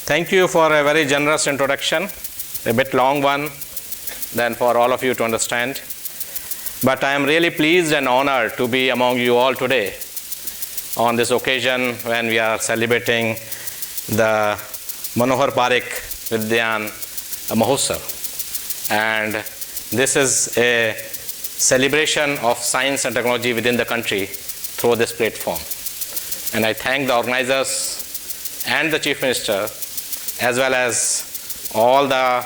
Thank you for a very generous introduction, a bit long one than for all of you to understand. But I am really pleased and honored to be among you all today on this occasion when we are celebrating the Manohar Parrikar Vidnyan Mahotsav. And this is a celebration of science and technology within the country through this platform. And I thank the organizers and the Chief Minister, as well as all the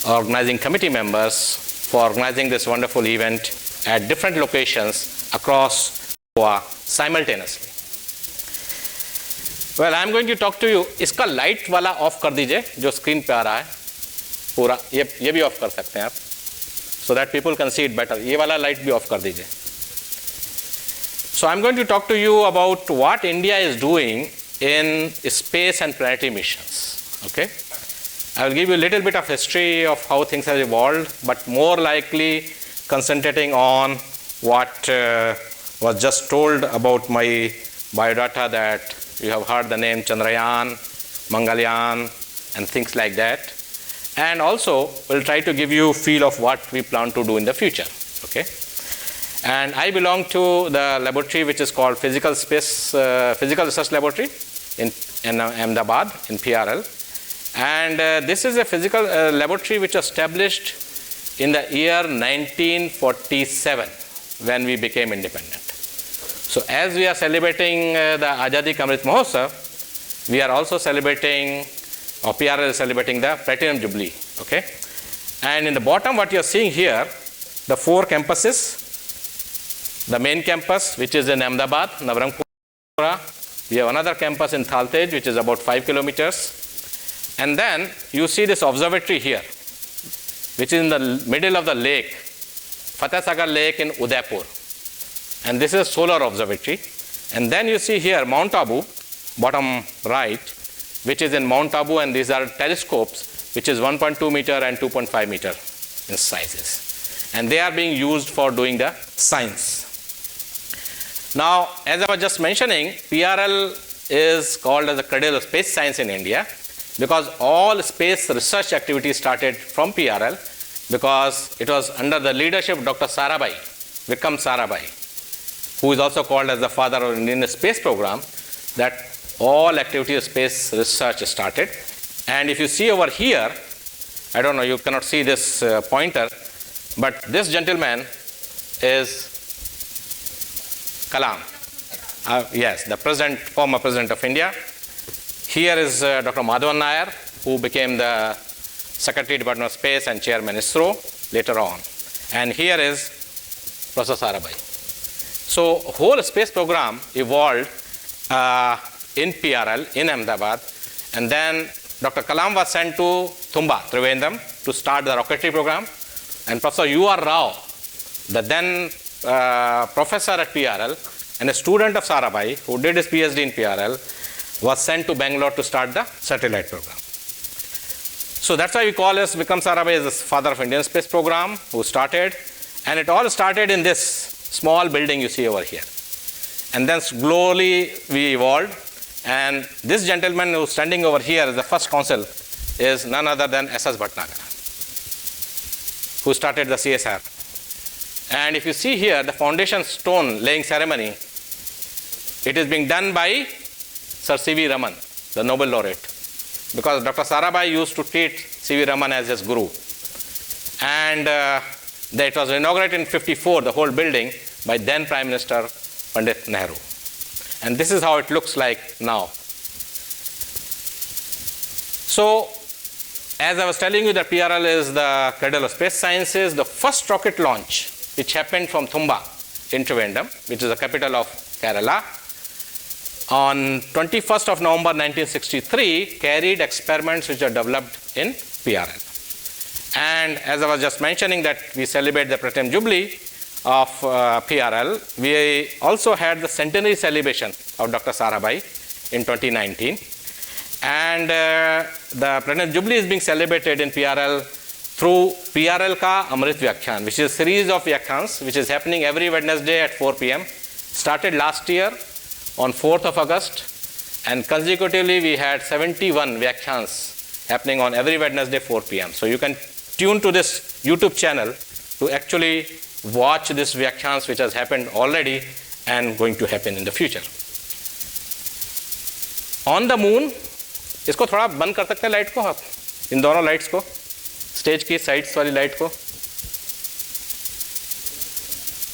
organizing committee members for organizing this wonderful event at different locations across Goa simultaneously. Well, I am going to talk to you. इसका light वाला of कर दीजिए जो screen पे आ रहा है पूरा, ये भी ऑफ कर सकते हैं आप, so that people can see it better. ये वाला लाइट भी ऑफ कर दीजिए. So I am going to talk to you about what India is doing in space and planetary missions. Okay, I will give you a little bit of history of how things have evolved, but more likely concentrating on what was just told about my biodata, that you have heard the name Chandrayaan, Mangalyaan, and things like that. And also we'll try to give you a feel of what we plan to do in the future. Okay. And I belong to the laboratory which is called Physical Research Laboratory in Ahmedabad in PRL. And this is a physical laboratory which was established in the year 1947 when we became independent. So as we are celebrating the Azadi Ka Amrit Mahotsav, we are also celebrating, or PRL is celebrating the Platinum Jubilee. Okay? And in the bottom what you are seeing here, the 4 campuses. The main campus, which is in Ahmedabad, Navrangpura. We have another campus in Thaltej, which is about 5 kilometers. And then you see this observatory here, which is in the middle of the lake, Fateh Sagar Lake in Udaipur. And this is a solar observatory. And then you see here Mount Abu, bottom right, which is in Mount Abu, and these are telescopes, which is 1.2 meter and 2.5 meter in sizes. And they are being used for doing the science. Now, as I was just mentioning, PRL is called as the cradle of space science in India because all space research activities started from PRL because it was under the leadership of Dr. Sarabhai, Vikram Sarabhai, who is also called as the father of the Indian space program, that all activities of space research started. And if you see over here, I don't know, you cannot see this pointer, but this gentleman is Kalam. Yes, the former president of India. Here is Dr. Madhavan Nair, who became the Secretary Department of Space and Chairman ISRO later on. And here is Professor Sarabhai. So whole space program evolved in PRL, in Ahmedabad, and then Dr. Kalam was sent to Thumba, Trivandrum, to start the rocketry program. And Professor U.R. Rao, the then professor at PRL and a student of Sarabhai, who did his PhD in PRL, was sent to Bangalore to start the satellite program. So that's why we call this Vikram Sarabhai as the father of Indian space program, who started. And it all started in this small building you see over here. And then slowly we evolved. And this gentleman who's standing over here as the first consul is none other than S.S. Bhatnagar, who started the CSR. And if you see here, the foundation stone laying ceremony, it is being done by Sir C.V. Raman, the Nobel laureate, because Dr. Sarabhai used to treat C.V. Raman as his guru. And it was inaugurated in 1954, the whole building, by then Prime Minister Pandit Nehru. And this is how it looks like now. So, as I was telling you that PRL is the cradle of space sciences, the first rocket launch, which happened from Thumba in Trivandrum, which is the capital of Kerala, on 21st of November 1963, carried experiments which are developed in PRL. And as I was just mentioning that we celebrate the Platinum Jubilee of PRL, we also had the centenary celebration of Dr. Sarabhai in 2019. And the Platinum Jubilee is being celebrated in PRL through PRL Ka Amrit Vyakhyan, which is a series of Vyakhans which is happening every Wednesday at 4 p.m. Started last year on 4th of August And consecutively, we had 71 Vyakhyans happening on every Wednesday 4 p.m. So you can tune to this YouTube channel to actually watch this Vyakhyans which has happened already and going to happen in the future. On the moon, इसको थोड़ा बंद कर सकते हैं light को आप, इन दोनों lights को, स्टेज की साइड्स वाली लाइट को.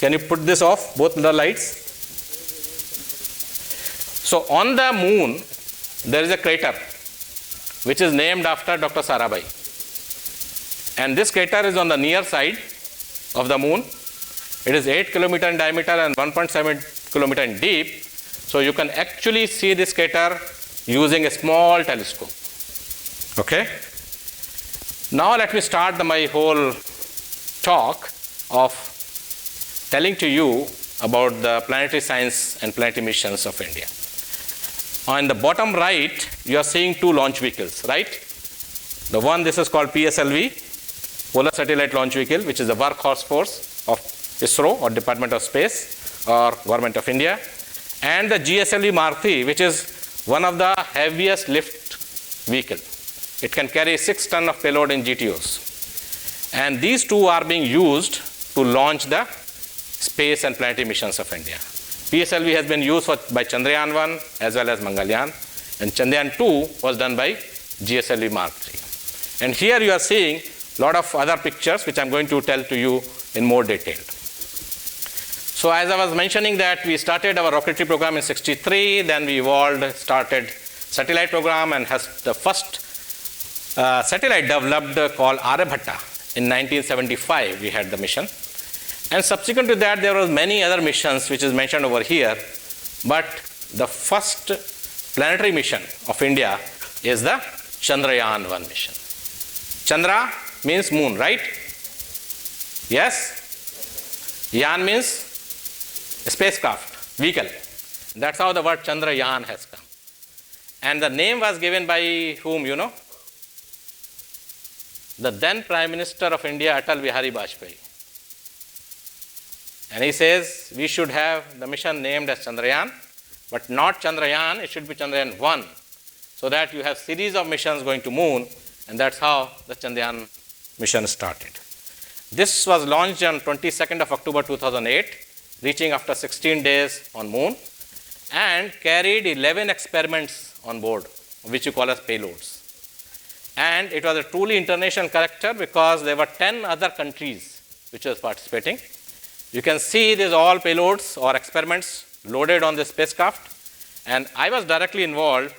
Can you put this off, both the lights? So on the moon, there is a crater which is named after Dr. Sarabhai. And this crater is on the near side of the moon. It is 8 kilometers in diameter and 1.7 kilometers in deep. So you can actually see this crater using a small telescope. Okay? Now let me start my whole talk of telling to you about the planetary science and planetary missions of India. On the bottom right, you are seeing two launch vehicles, right? The one, this is called PSLV, Polar Satellite Launch Vehicle, which is the workhorse force of ISRO or Department of Space or Government of India. And the GSLV Mark III, which is one of the heaviest lift vehicle. It can carry 6 tons of payload in GTOs. And these two are being used to launch the space and planetary missions of India. PSLV has been used by Chandrayaan 1 as well as Mangalyaan, and Chandrayaan 2 was done by GSLV Mark III. And here you are seeing a lot of other pictures which I am going to tell to you in more detail. So as I was mentioning that we started our rocketry program in 63, then we evolved, started satellite program and has the first satellite developed called Aryabhatta. In 1975 we had the mission. And subsequent to that, there were many other missions which is mentioned over here. But the first planetary mission of India is the Chandrayaan 1 mission. Chandra means moon, right? Yes? Yaan means spacecraft, vehicle. That's how the word Chandrayaan has come. And the name was given by whom, you know? The then Prime Minister of India, Atal Bihari Vajpayee. And he says we should have the mission named as Chandrayaan, but not Chandrayaan, it should be Chandrayaan 1, so that you have series of missions going to moon, and that's how the Chandrayaan mission started. This was launched on 22nd of October 2008, reaching after 16 days on moon, and carried 11 experiments on board, which you call as payloads. And it was a truly international character because there were 10 other countries which was participating. You can see these all payloads or experiments loaded on this spacecraft, and I was directly involved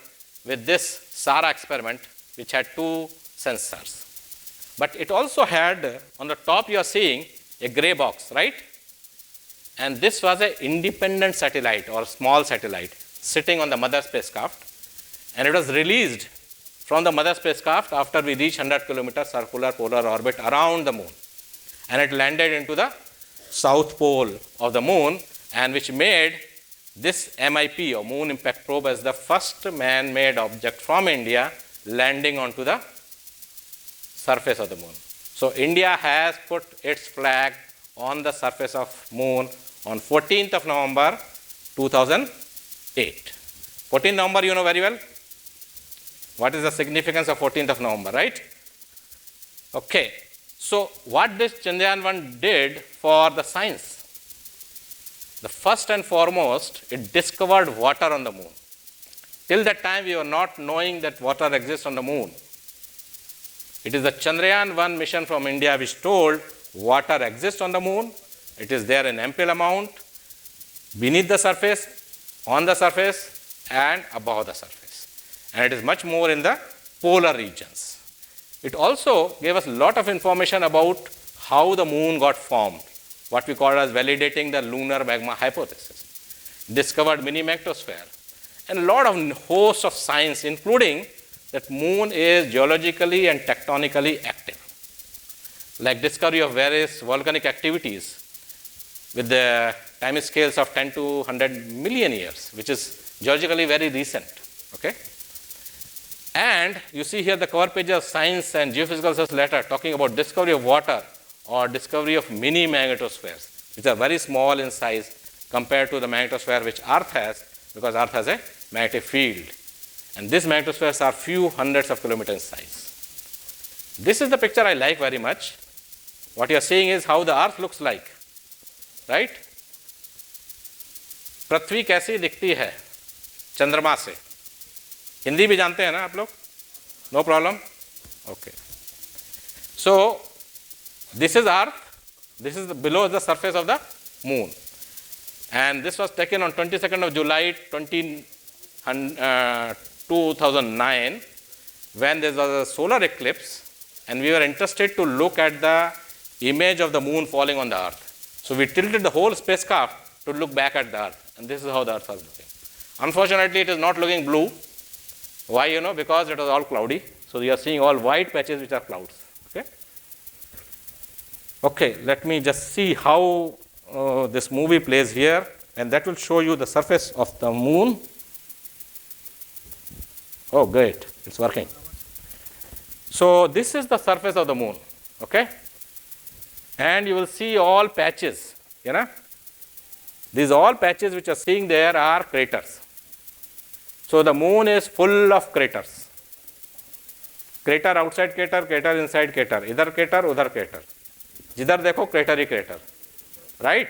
with this SARA experiment, which had 2 sensors. But it also had, on the top you are seeing a gray box, right? And this was an independent satellite or small satellite sitting on the mother spacecraft, and it was released from the mother spacecraft after we reached 100 kilometer circular polar orbit around the moon, and it landed into the south pole of the moon, and which made this MIP or Moon Impact Probe as the first man-made object from India landing onto the surface of the moon. So India has put its flag on the surface of moon on 14th of November 2008. 14th November you know very well. What is the significance of 14th of November, right? Okay. So what this Chandrayaan 1 did for the science? The first and foremost, it discovered water on the moon. Till that time, we were not knowing that water exists on the moon. It is the Chandrayaan 1 mission from India which told water exists on the moon. It is there in ample amount, beneath the surface, on the surface, and above the surface. And it is much more in the polar regions. It also gave us a lot of information about how the moon got formed, what we call as validating the lunar magma hypothesis, discovered mini magnetosphere, and a lot of host of science, including that moon is geologically and tectonically active, like discovery of various volcanic activities with the time scales of 10 to 100 million years, which is geologically very recent. Okay? And you see here the cover page of Science and Geophysical Research letter talking about discovery of water or discovery of mini magnetospheres, which are very small in size compared to the magnetosphere which Earth has, because Earth has a magnetic field And these magnetospheres are few hundreds of kilometers in size. This is the picture I like very much. What you are seeing is how the earth looks like, right? पृथ्वी कैसी दिखती है चंद्रमा से. हिंदी भी जानते हैं ना आप लोग? No problem? Okay. So, this is earth. This is below the surface of the moon. And this was taken on 22nd of July 2009 when there was a solar eclipse, and we were interested to look at the image of the moon falling on the earth. So we tilted the whole spacecraft to look back at the earth, and this is how the earth was looking. Unfortunately, it is not looking blue. Why? Because it was all cloudy. So you are seeing all white patches which are clouds. Okay, let me just see how this movie plays here, and that will show you the surface of the moon. Oh, great, it's working. So this is the surface of the moon, okay? And you will see all patches, These all patches which are seeing there are craters. So the moon is full of craters. Crater outside crater, crater inside crater, idhar crater, udhar crater. Jidhar dekho, crater hi crater, right?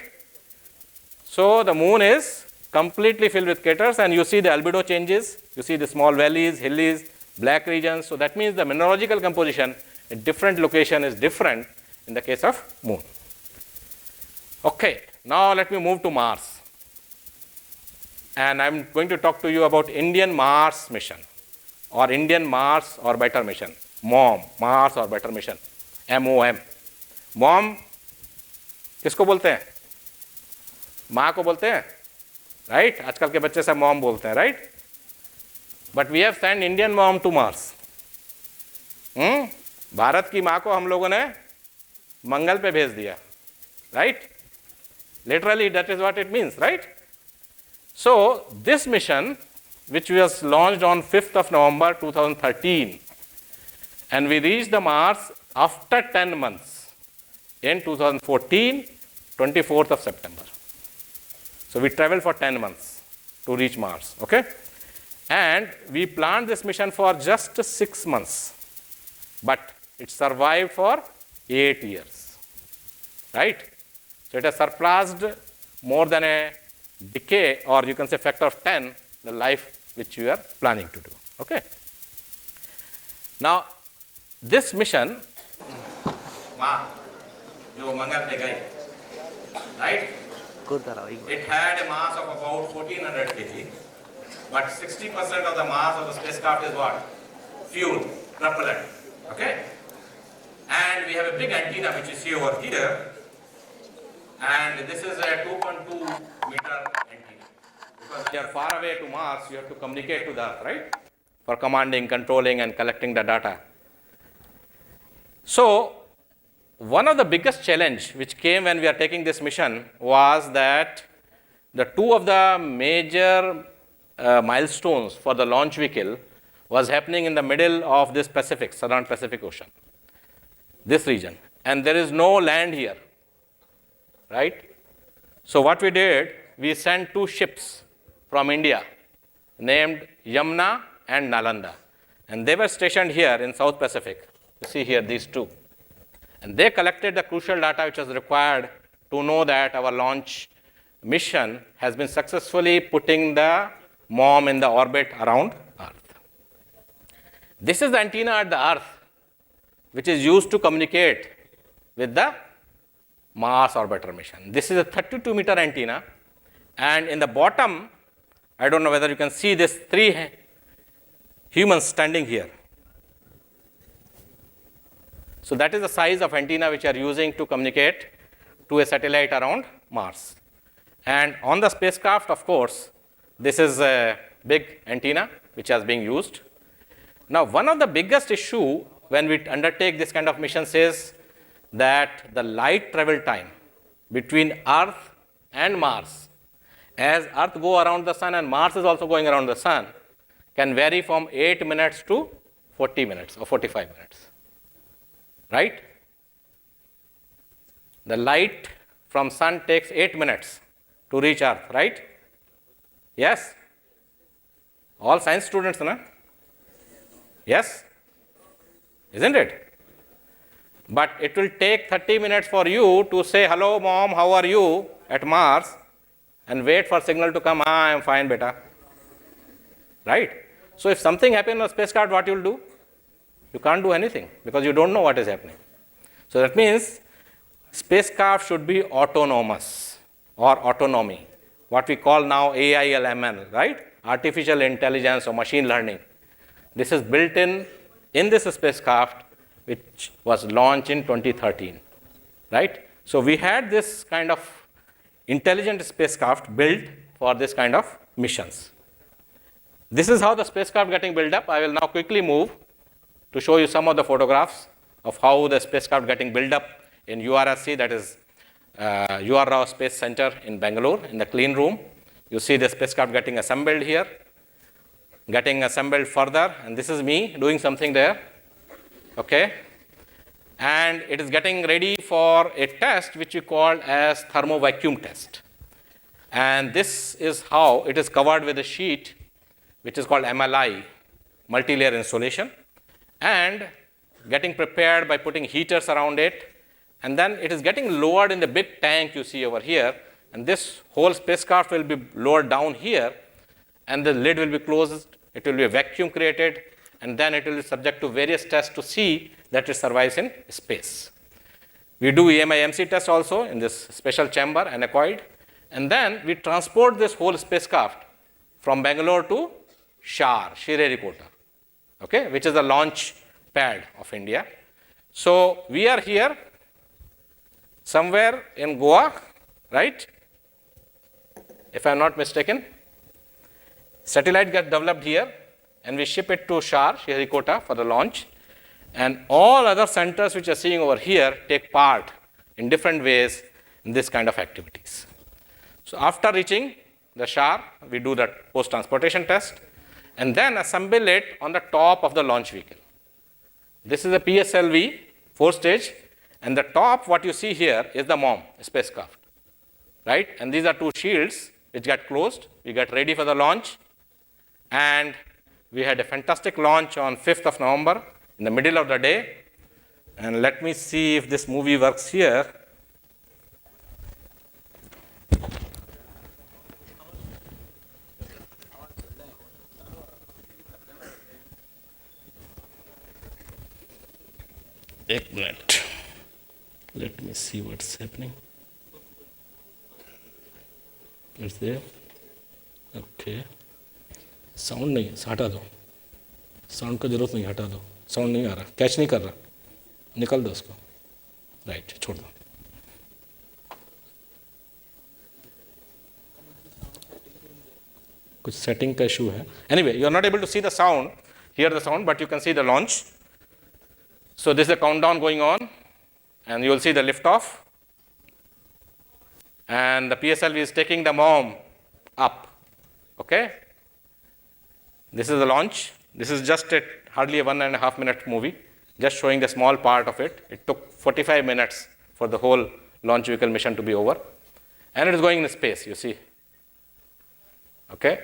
So the moon is completely filled with craters, and you see the albedo changes. You see the small valleys, hills, black regions. So that means the mineralogical composition at different location is different in the case of moon. Okay, now let me move to Mars. And I'm going to talk to you about Indian Mars mission, or Indian Mars Orbiter mission, MOM, Mars Orbiter mission, MOM. Mom किसको बोलते हैं? माँ को बोलते हैं, right? आजकल के बच्चे सब मॉम बोलते हैं, right? But we have send Indian mom to Mars. Bharat की माँ को हम लोगों ने मंगल पे भेज दिया, right? Literally that is what it means, right? So this mission which was launched on 5th of November 2013, and we reached the Mars after 10 months. In 2014, 24th of September. So we traveled for 10 months to reach Mars, okay? And we planned this mission for just 6 months, but it survived for 8 years, right? So it has surpassed more than a decade, or you can say factor of 10, the life which we are planning to do, okay? Now, this mission, जो मंगल पे गई, right? It had a mass of about 1400 kg, but 60% of the mass of the spacecraft is what? Fuel, propellant, okay? And we have a big antenna which you see over here, and this is a 2.2 meter antenna. Because when you are far away to Mars, you have to communicate to the Earth, right? For commanding, controlling, and collecting the data. So, one of the biggest challenge which came when we are taking this mission was that the two of the major milestones for the launch vehicle was happening in the middle of this Pacific, Southern Pacific Ocean, this region, and there is no land here, right? So what we did, we sent 2 ships from India named Yamuna and Nalanda, and they were stationed here in South Pacific. You see here these 2. And they collected the crucial data which was required to know that our launch mission has been successfully putting the MOM in the orbit around Earth. This is the antenna at the Earth which is used to communicate with the Mars orbiter mission. This is a 32 meter antenna, and in the bottom, I don't know whether you can see this 3 humans standing here. So that is the size of antenna which we are using to communicate to a satellite around Mars. And on the spacecraft, of course, this is a big antenna which is being used. Now, one of the biggest issue when we undertake this kind of missions is that the light travel time between Earth and Mars, as Earth go around the sun and Mars is also going around the sun, can vary from 8 minutes to 40 minutes or 45 minutes. Right? The light from sun takes 8 minutes to reach Earth, right? Yes? All science students, na? Yes? Isn't it? But it will take 30 minutes for you to say, hello mom, how are you at Mars, and wait for signal to come, I am fine beta. Right? So if something happens on a spacecraft, what you will do? You can't do anything because you don't know what is happening. So that means spacecraft should be autonomous or autonomy, what we call now AILML, right? Artificial intelligence or machine learning. This is built in this spacecraft, which was launched in 2013, right? So we had this kind of intelligent spacecraft built for this kind of missions. This is how the spacecraft getting built up. I will now quickly move to show you some of the photographs of how the spacecraft getting built up in URSC, that is UR Rao Space Center in Bangalore, in the clean room. You see the spacecraft getting assembled here, getting assembled further, and this is me doing something there, okay? And it is getting ready for a test which we call as thermo vacuum test. And this is how it is covered with a sheet which is called MLI, multi-layer insulation, and getting prepared by putting heaters around it. And then it is getting lowered in the big tank you see over here. And this whole spacecraft will be lowered down here, and the lid will be closed. It will be a vacuum created, and then it will be subject to various tests to see that it survives in space. We do EMI-MC test also in this special chamber, anechoid, and then we transport this whole spacecraft from Bangalore to SHAR, Sriharikota, okay, which is the launch pad of India. So we are here somewhere in Goa, right? If I am not mistaken. Satellite gets developed here, and we ship it to SHAR, Sriharikota, for the launch. And all other centers which you are seeing over here take part in different ways in this kind of activities. So after reaching the SHAR, we do that post-transportation test, and then assemble it on the top of the launch vehicle. This is a PSLV, 4-stage, and the top, what you see here, is the MOM spacecraft, right? And these are two shields which get closed. We get ready for the launch, and we had a fantastic launch on 5th of November in the middle of the day. And let me see if this movie works here. एक minute, let me see what's happening. It's there. Okay. Sound नहीं, हटा दो, sound का जरूरत नहीं, हटा दो, sound नहीं आ रहा, कैच नहीं कर रहा, निकल दो उसको, राइट, छोड़ दो. कुछ सेटिंग का इशू है. Anyway, you are not able to see the sound, hear the sound, but you can see the launch. So this is the countdown going on, and you will see the liftoff, and the PSLV is taking the MOM up, okay? This is the launch. This is just hardly a 1.5 minute movie, just showing a small part of it. It took 45 minutes for the whole launch vehicle mission to be over, and it is going in space, you see, okay?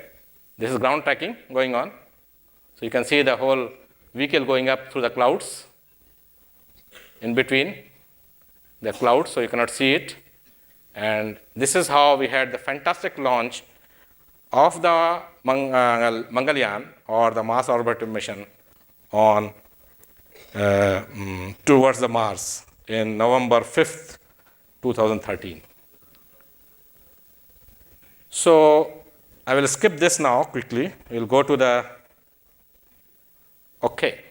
This is ground tracking going on, so you can see the whole vehicle going up through the clouds, in between the clouds, so you cannot see it. And this is how we had the fantastic launch of the Mangalyaan, or the Mars orbiter mission, on towards the Mars in November 5th, 2013. So I will skip this now quickly. We will go to the, okay.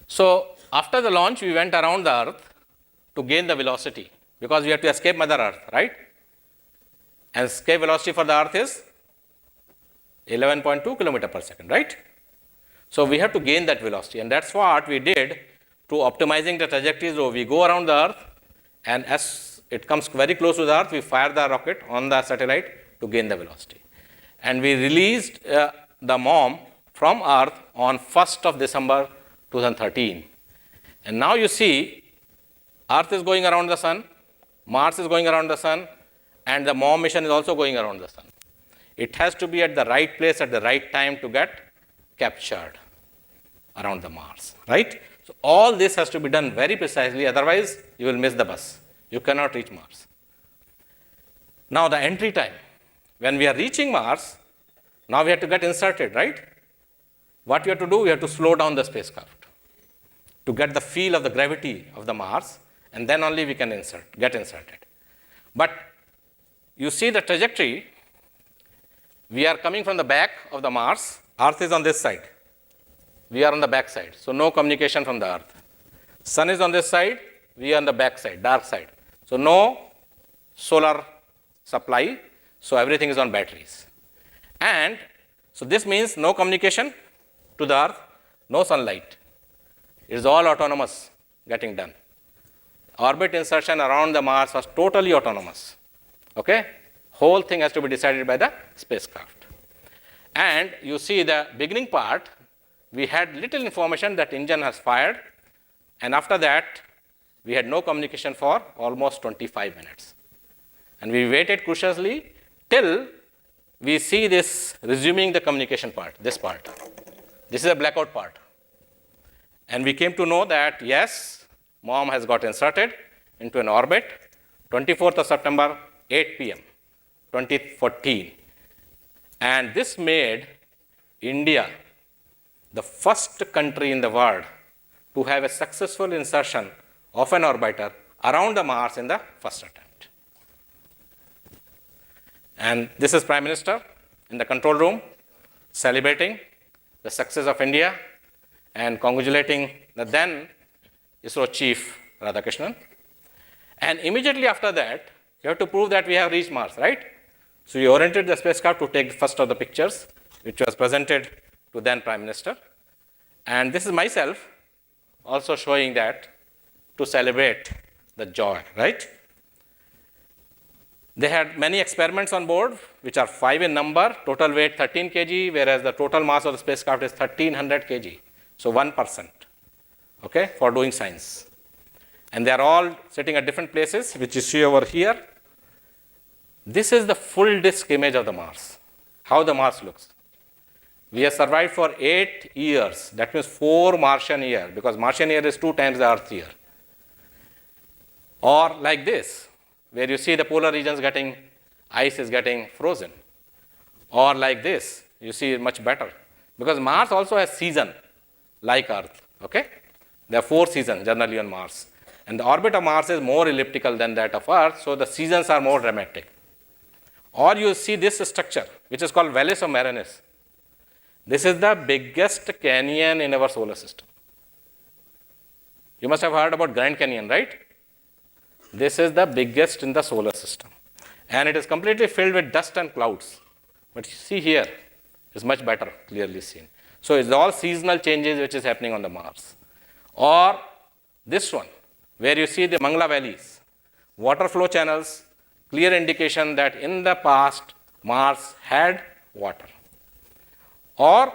So after the launch, we went around the Earth to gain the velocity, because we have to escape Mother Earth, right? And escape velocity for the Earth is 11.2 kilometer per second, right? So we have to gain that velocity, and that's what we did to optimizing the trajectories. So we go around the Earth, and as it comes very close to the Earth, we fire the rocket on the satellite to gain the velocity. And we released the MOM from Earth on 1st of December 2013. And now you see, Earth is going around the Sun, Mars is going around the Sun, and the MOM mission is also going around the Sun. It has to be at the right place at the right time to get captured. around the Mars, right? So all this has to be done very precisely, otherwise you will miss the bus. You cannot reach Mars. Now the entry time. When we are reaching Mars, now we have to get inserted, right? What we have to do, we have to slow down the spacecraft to get the feel of the gravity of the Mars, and then only we can get inserted. But you see the trajectory, we are coming from the back of the Mars, Earth is on this side. We are on the back side, so no communication from the Earth. Sun is on this side, we are on the back side, dark side. So no solar supply, so everything is on batteries. And so this means no communication to the Earth, no sunlight. It is all autonomous getting done. Orbit insertion around the Mars was totally autonomous. Okay? Whole thing has to be decided by the spacecraft. And you see the beginning part, we had little information that engine has fired, and after that, we had no communication for almost 25 minutes. And we waited cautiously till we see this resuming the communication part, this part. This is a blackout part. And we came to know that, yes, MOM has got inserted into an orbit, 24th of September, 8 p.m., 2014. And this made India the first country in the world to have a successful insertion of an orbiter around the Mars in the first attempt. And this is Prime Minister in the control room celebrating the success of India and congratulating the then ISRO chief Radhakrishnan. And immediately after that, you have to prove that we have reached Mars, right? So you oriented the spacecraft to take the first of the pictures, which was presented to then Prime Minister. And this is myself also showing that to celebrate the joy, right? They had many experiments on board, which are 5 in number, total weight 13 kg, whereas the total mass of the spacecraft is 1300 kg. So 1%, okay, for doing science. And they are all sitting at different places, which you see over here. This is the full disk image of the Mars, how the Mars looks. We have survived for 8 years, that means 4 Martian years, because Martian year is 2 times the Earth year. Or like this, where you see the polar regions getting, ice is getting frozen. Or like this, you see it much better. Because Mars also has season, like Earth, okay? There are 4 seasons generally on Mars. And the orbit of Mars is more elliptical than that of Earth, so the seasons are more dramatic. Or you see this structure, which is called Valles of Marianas. This is the biggest canyon in our solar system. You must have heard about Grand Canyon, right? This is the biggest in the solar system. And it is completely filled with dust and clouds. But you see here, it's much better, clearly seen. So it's all seasonal changes which is happening on the Mars. Or this one, where you see the Mangla valleys, water flow channels, clear indication that in the past, Mars had water. Or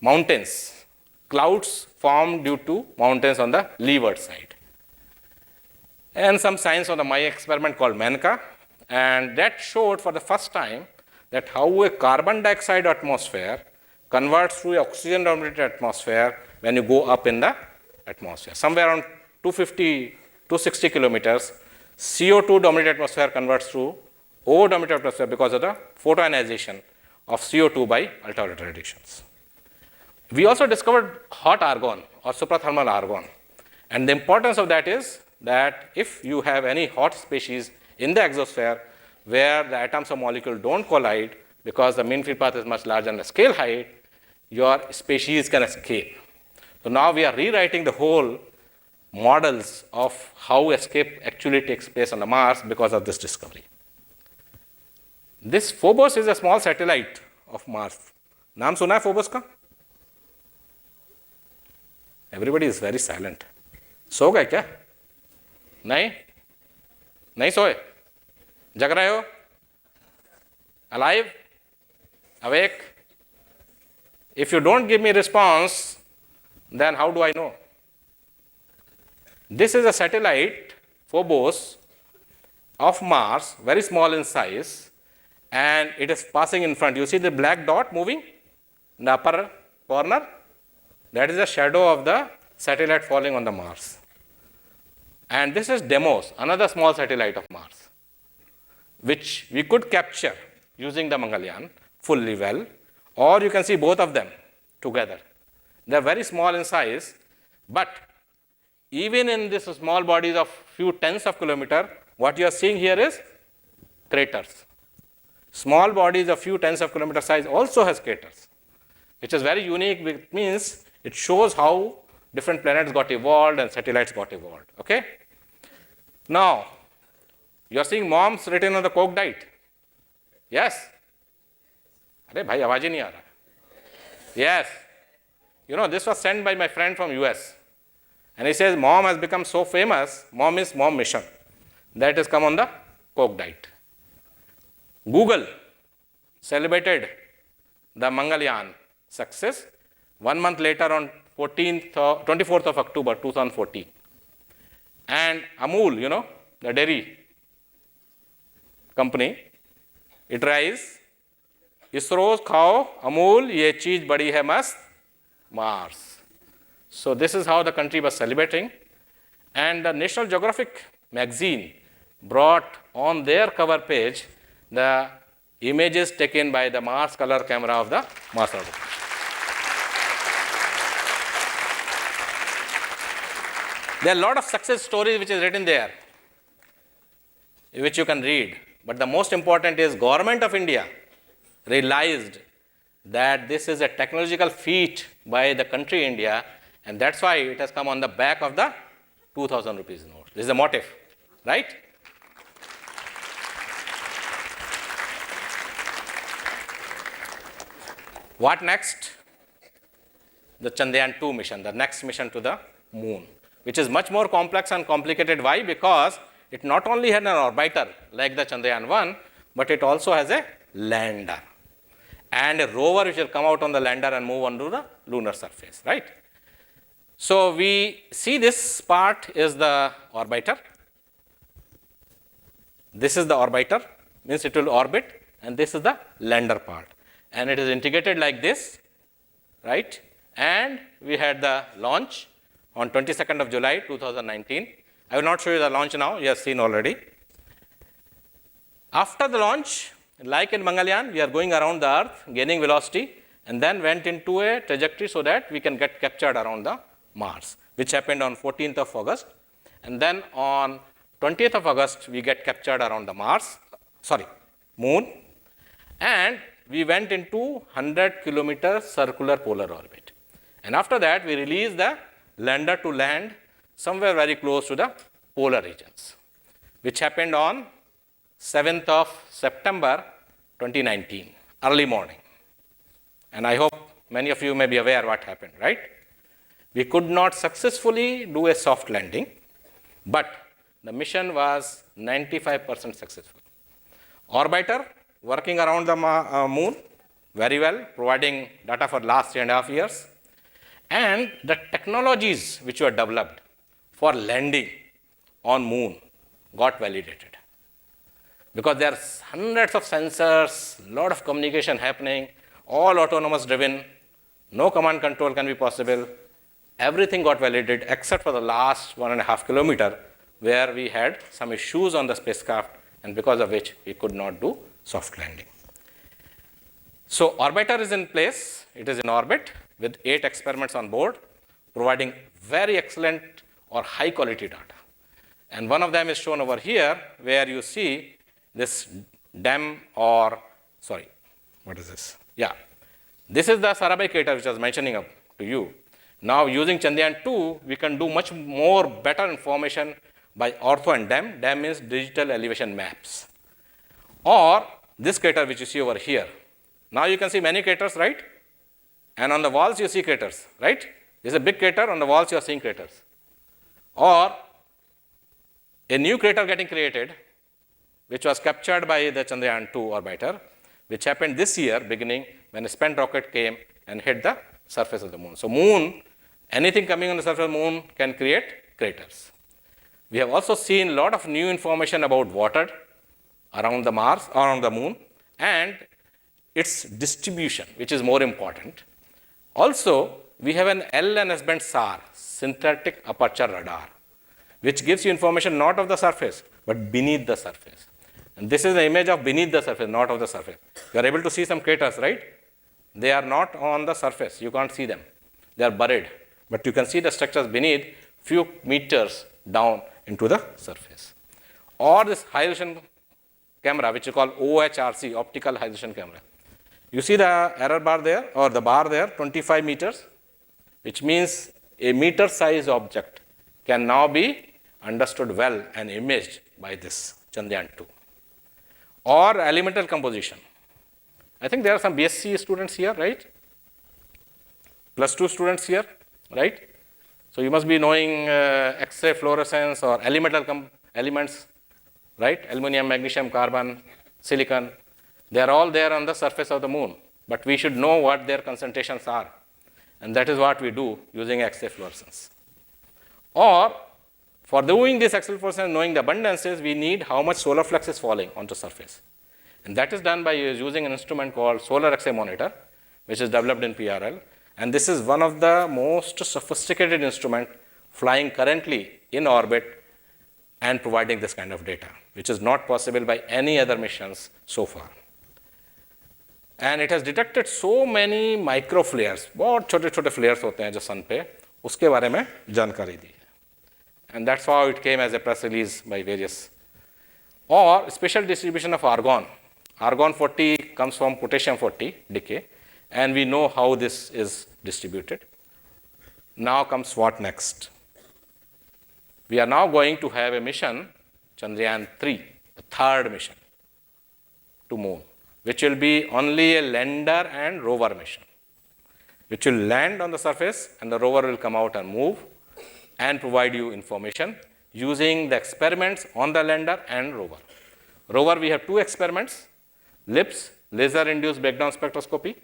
mountains, clouds formed due to mountains on the leeward side. And some science on the my experiment called Manka, and that showed for the first time that how a carbon dioxide atmosphere converts to oxygen dominated atmosphere when you go up in the atmosphere. Somewhere around 250, 260 kilometers, CO2 dominated atmosphere converts to O dominated atmosphere because of the photoionization of CO2 by ultraviolet radiations. We also discovered hot argon or suprathermal argon. And the importance of that is that if you have any hot species in the exosphere where the atoms or molecules don't collide because the mean field path is much larger than the scale height, your species can escape. So now we are rewriting the whole models of how escape actually takes place on the Mars because of this discovery. This Phobos is a small satellite of Mars. नाम सुना है Phobos का? Everybody is very silent. सो गए क्या? नहीं? नहीं सोए? जग रहे हो? Alive? Awake? If you don't give me response, then how do I know? This is a satellite, Phobos, of Mars, very small in size, and it is passing in front. You see the black dot moving in the upper corner? That is the shadow of the satellite falling on the Mars. And this is Demos, another small satellite of Mars, which we could capture using the Mangalyaan fully well, or you can see both of them together. They are very small in size, but even in these small bodies of few tens of kilometers, what you are seeing here is craters. Small bodies of few tens of kilometer size also has craters, which is very unique, which means it shows how different planets got evolved and satellites got evolved. Okay? Now, you are seeing moms written on the coke diet. Yes? Arey bhai, awaaz hi nahi aa raha. Yes. You know, this was sent by my friend from US. And he says, mom has become so famous, mom is mom mission. That has come on the coke diet. Google celebrated the Mangalyaan success 1 month later on 24th of October 2014. And Amul, you know, the dairy company, it writes, ISRO khao Amul, ye cheez badi hai mast, Mars. So this is how the country was celebrating. And the National Geographic magazine brought on their cover page the images taken by the Mars color camera of the Mars rover. There are a lot of success stories which is written there, which you can read. But the most important is Government of India realized that this is a technological feat by the country India, and that's why it has come on the back of the 2000 rupees note. This is the motive, right? What next? The Chandrayaan 2 mission, the next mission to the moon, which is much more complex and complicated. Why? Because it not only had an orbiter like the Chandrayaan 1, but it also has a lander and a rover which will come out on the lander and move onto the lunar surface, right? So we see this part is the orbiter. This is the orbiter, means it will orbit, and this is the lander part. And it is integrated like this, right? And we had the launch on 22nd of July 2019. I will not show you the launch now, you have seen already. After the launch, like in Mangalyaan, we are going around the Earth, gaining velocity, and then went into a trajectory so that we can get captured around the Mars, which happened on 14th of August. And then on 20th of August, we get captured around the moon. And we went into 100 kilometer circular polar orbit. And after that, we released the lander to land somewhere very close to the polar regions, which happened on 7th of September 2019, early morning. And I hope many of you may be aware what happened, right? We could not successfully do a soft landing, but the mission was 95% successful. Orbiter working around the moon very well, providing data for last 3.5 years. And the technologies which were developed for landing on moon got validated. Because there are hundreds of sensors, lot of communication happening, all autonomous driven, no command control can be possible. Everything got validated except for the last 1.5 kilometers where we had some issues on the spacecraft, and because of which we could not do soft landing. So orbiter is in place, it is in orbit with 8 experiments on board, providing very excellent or high quality data. And one of them is shown over here, where you see this dam or, sorry, what is this? Yeah, this is the Sarabhai crater which I was mentioning up to you. Now using Chandrayaan 2, we can do much more better information by ortho and DEM. DEM means digital elevation maps. Or this crater which you see over here. Now you can see many craters, right? And on the walls you see craters, right? This is a big crater, on the walls you are seeing craters. Or a new crater getting created, which was captured by the Chandrayaan 2 orbiter, which happened this year beginning when a spent rocket came and hit the surface of the moon. So moon, anything coming on the surface of the moon can create craters. We have also seen a lot of new information about water around the Mars, around the moon, and its distribution, which is more important. Also, we have an L and S band SAR, synthetic aperture radar, which gives you information not of the surface, but beneath the surface. And this is the image of beneath the surface, not of the surface. You are able to see some craters, right? They are not on the surface. You can't see them. They are buried. But you can see the structures beneath, few meters down into the surface. Or this high resolution camera, which is called OHRC, optical high resolution camera. You see the error bar there, or the bar there, 25 meters, which means a meter size object can now be understood well and imaged by this Chandrayaan 2. Or elemental composition. I think there are some BSc students here, right? +2 students here, right? So you must be knowing X-ray fluorescence or elemental elements, right? Aluminum, magnesium, carbon, silicon. They are all there on the surface of the moon. But we should know what their concentrations are. And that is what we do using X-ray fluorescence. Or for doing this X-ray fluorescence, knowing the abundances, we need how much solar flux is falling onto surface. And that is done by using an instrument called solar X-ray monitor, which is developed in PRL. And this is one of the most sophisticated instruments flying currently in orbit and providing this kind of data, which is not possible by any other missions so far. And it has detected so many micro flares. बहुत छोटे-छोटे flares होते हैं जो sun पे, उसके बारे में जानकारी दी है. And that's how it came as a press release by various. Or special distribution of argon. Argon 40 comes from potassium 40 decay, and we know how this is distributed. Now comes what next? We are now going to have a mission, Chandrayaan 3, the third mission to moon, which will be only a lander and rover mission, which will land on the surface and the rover will come out and move and provide you information using the experiments on the lander and rover. Rover, we have two experiments, LIPS, laser-induced breakdown spectroscopy,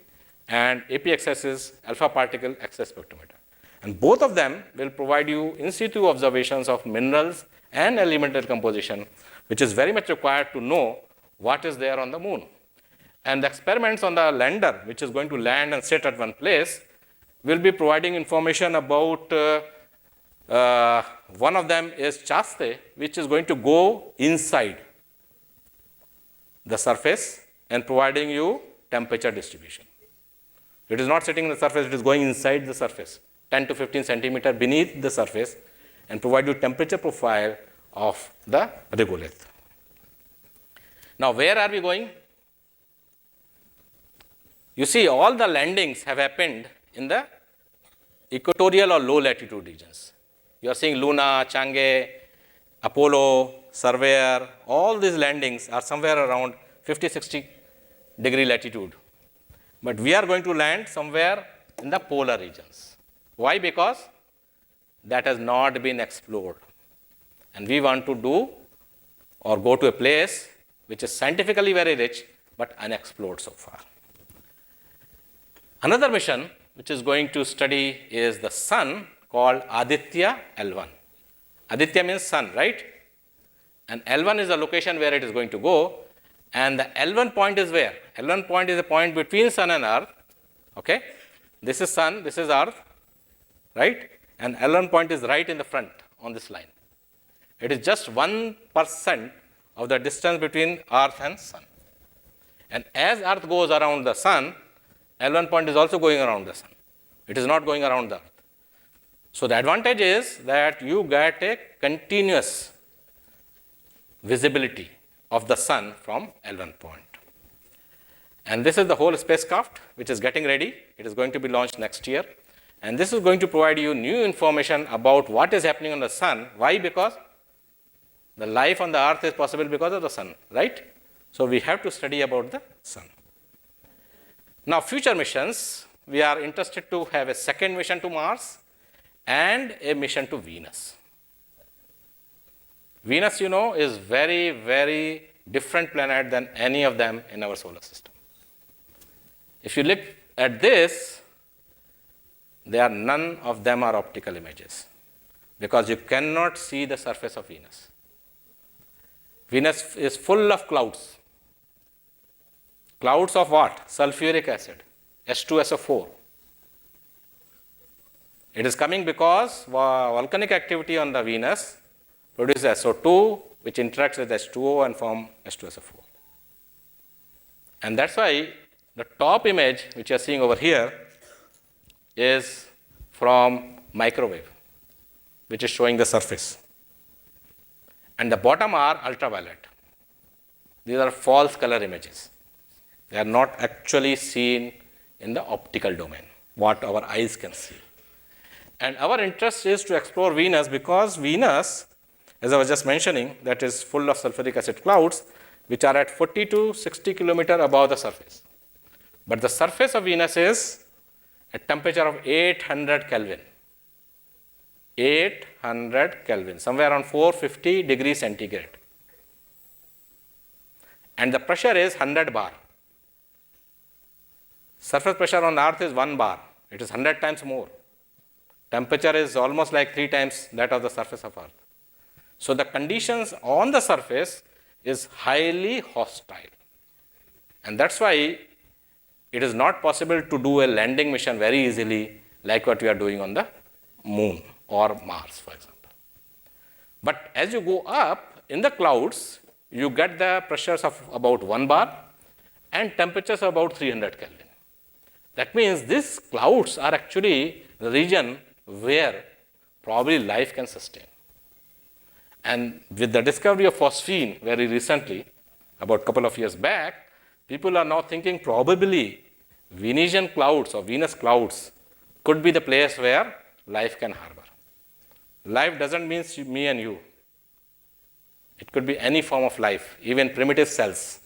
and APXS is alpha particle X-ray spectrometer. And both of them will provide you in situ observations of minerals and elemental composition, which is very much required to know what is there on the moon. And the experiments on the lander, which is going to land and sit at one place, will be providing information about, one of them is Chaste, which is going to go inside the surface and providing you temperature distribution. It is not sitting on the surface, it is going inside the surface, 10 to 15 centimeter beneath the surface, and provide you temperature profile of the regolith. Now, where are we going? You see, all the landings have happened in the equatorial or low latitude regions. You are seeing Luna, Chang'e, Apollo, Surveyor, all these landings are somewhere around 50-60 degree latitude. But we are going to land somewhere in the polar regions. Why? Because that has not been explored. And we want to do or go to a place which is scientifically very rich but unexplored so far. Another mission which is going to study is the sun called Aditya L1. Aditya means sun, right? And L1 is the location where it is going to go. And the L1 point is where? L1 point is a point between sun and earth. Okay? This is sun, this is earth, right? And L1 point is right in the front on this line. It is just 1% of the distance between earth and sun. And as earth goes around the sun, L1 point is also going around the sun. It is not going around the earth. So the advantage is that you get a continuous visibility of the sun from L1 point. And this is the whole spacecraft which is getting ready. It is going to be launched next year. And this is going to provide you new information about what is happening on the sun. Why? Because the life on the earth is possible because of the sun, right? So we have to study about the sun. Now, future missions, we are interested to have a second mission to Mars and a mission to Venus. Venus, you know, is very, very different planet than any of them in our solar system. If you look at this, none of them are optical images because you cannot see the surface of Venus. Venus is full of clouds. Clouds of what? Sulfuric acid, H2SO4. It is coming because volcanic activity on the Venus produces SO2, which interacts with H2O and form H2SO4. And that's why the top image, which you are seeing over here, is from microwave, which is showing the surface. And the bottom are ultraviolet. These are false color images. They are not actually seen in the optical domain, what our eyes can see. And our interest is to explore Venus because Venus, as I was just mentioning, that is full of sulfuric acid clouds, which are at 40 to 60 kilometers above the surface. But the surface of Venus is at temperature of 800 Kelvin. 800 Kelvin, somewhere around 450 degrees centigrade. And the pressure is 100 bar. Surface pressure on the Earth is 1 bar. It is 100 times more. Temperature is almost like 3 times that of the surface of Earth. So the conditions on the surface is highly hostile. And that's why it is not possible to do a landing mission very easily like what we are doing on the Moon or Mars, for example. But as you go up in the clouds, you get the pressures of about 1 bar and temperatures of about 300 Kelvin. That means these clouds are actually the region where probably life can sustain. And with the discovery of phosphine very recently, about a couple of years back, people are now thinking probably Venusian clouds or Venus clouds could be the place where life can harbor. Life doesn't mean me and you. It could be any form of life, even primitive cells,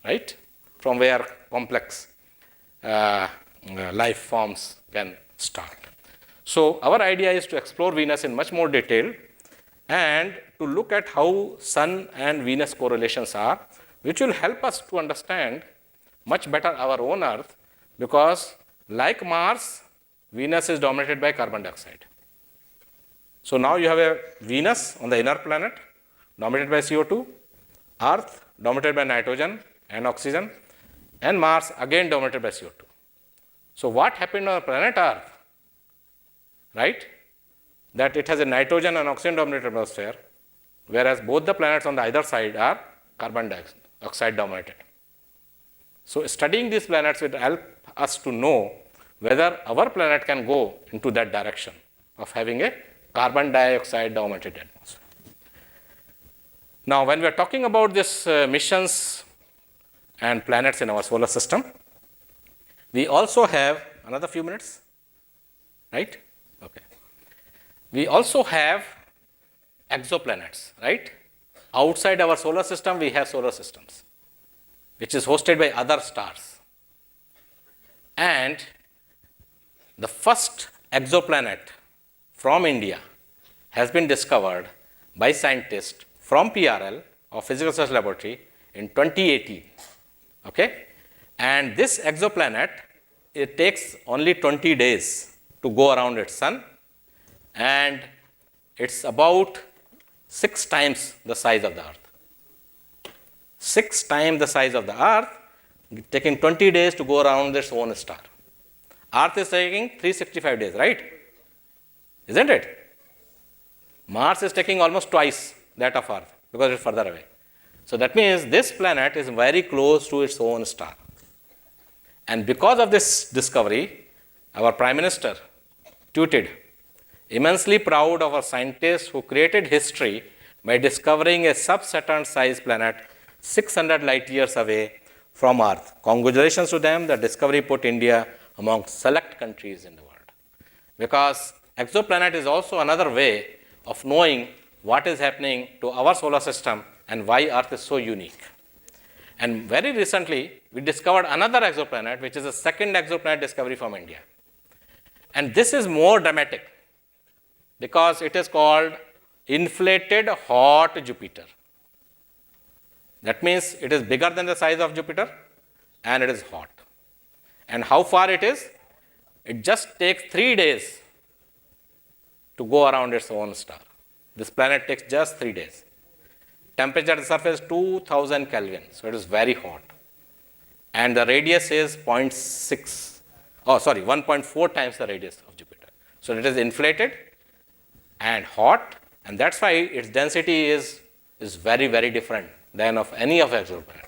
right? From where complex life forms can start. So our idea is to explore Venus in much more detail and to look at how Sun and Venus correlations are, which will help us to understand much better our own Earth, because like Mars, Venus is dominated by carbon dioxide. So now you have a Venus on the inner planet dominated by CO2, Earth dominated by nitrogen and oxygen, and Mars again dominated by CO2. So what happened on the planet Earth, right? That it has a nitrogen and oxygen dominated atmosphere, whereas both the planets on the either side are carbon dioxide dominated. So studying these planets will help us to know whether our planet can go into that direction of having a carbon dioxide dominated atmosphere. Now, when we are talking about these missions and planets in our solar system, we also have another few minutes, right? Okay. We also have exoplanets, right? Outside our solar system, we have solar systems, which is hosted by other stars. And the first exoplanet from India has been discovered by scientists from PRL, or Physical Research Laboratory, in 2018. Okay? And this exoplanet, it takes only 20 days to go around its sun, and it's about 6 times the size of the Earth. 6 times the size of the Earth, taking 20 days to go around its own star. Earth is taking 365 days, right? Isn't it? Mars is taking almost twice that of Earth because it's further away. So that means this planet is very close to its own star. And because of this discovery, our Prime Minister tweeted, "Immensely proud of our scientists who created history by discovering a sub-Saturn sized planet 600 light years away from Earth. Congratulations to them. The discovery put India among select countries in the world." Because exoplanet is also another way of knowing what is happening to our solar system and why Earth is so unique. And very recently, we discovered another exoplanet, which is the second exoplanet discovery from India. And this is more dramatic because it is called inflated hot Jupiter. That means it is bigger than the size of Jupiter and it is hot. And how far it is? It just takes 3 days to go around its own star. This planet takes just 3 days. Temperature at the surface is 2000 Kelvin, so it is very hot. And the radius is 1.4 times the radius of Jupiter. So it is inflated and hot, and that's why its density is very, very different than of any of exoplanets.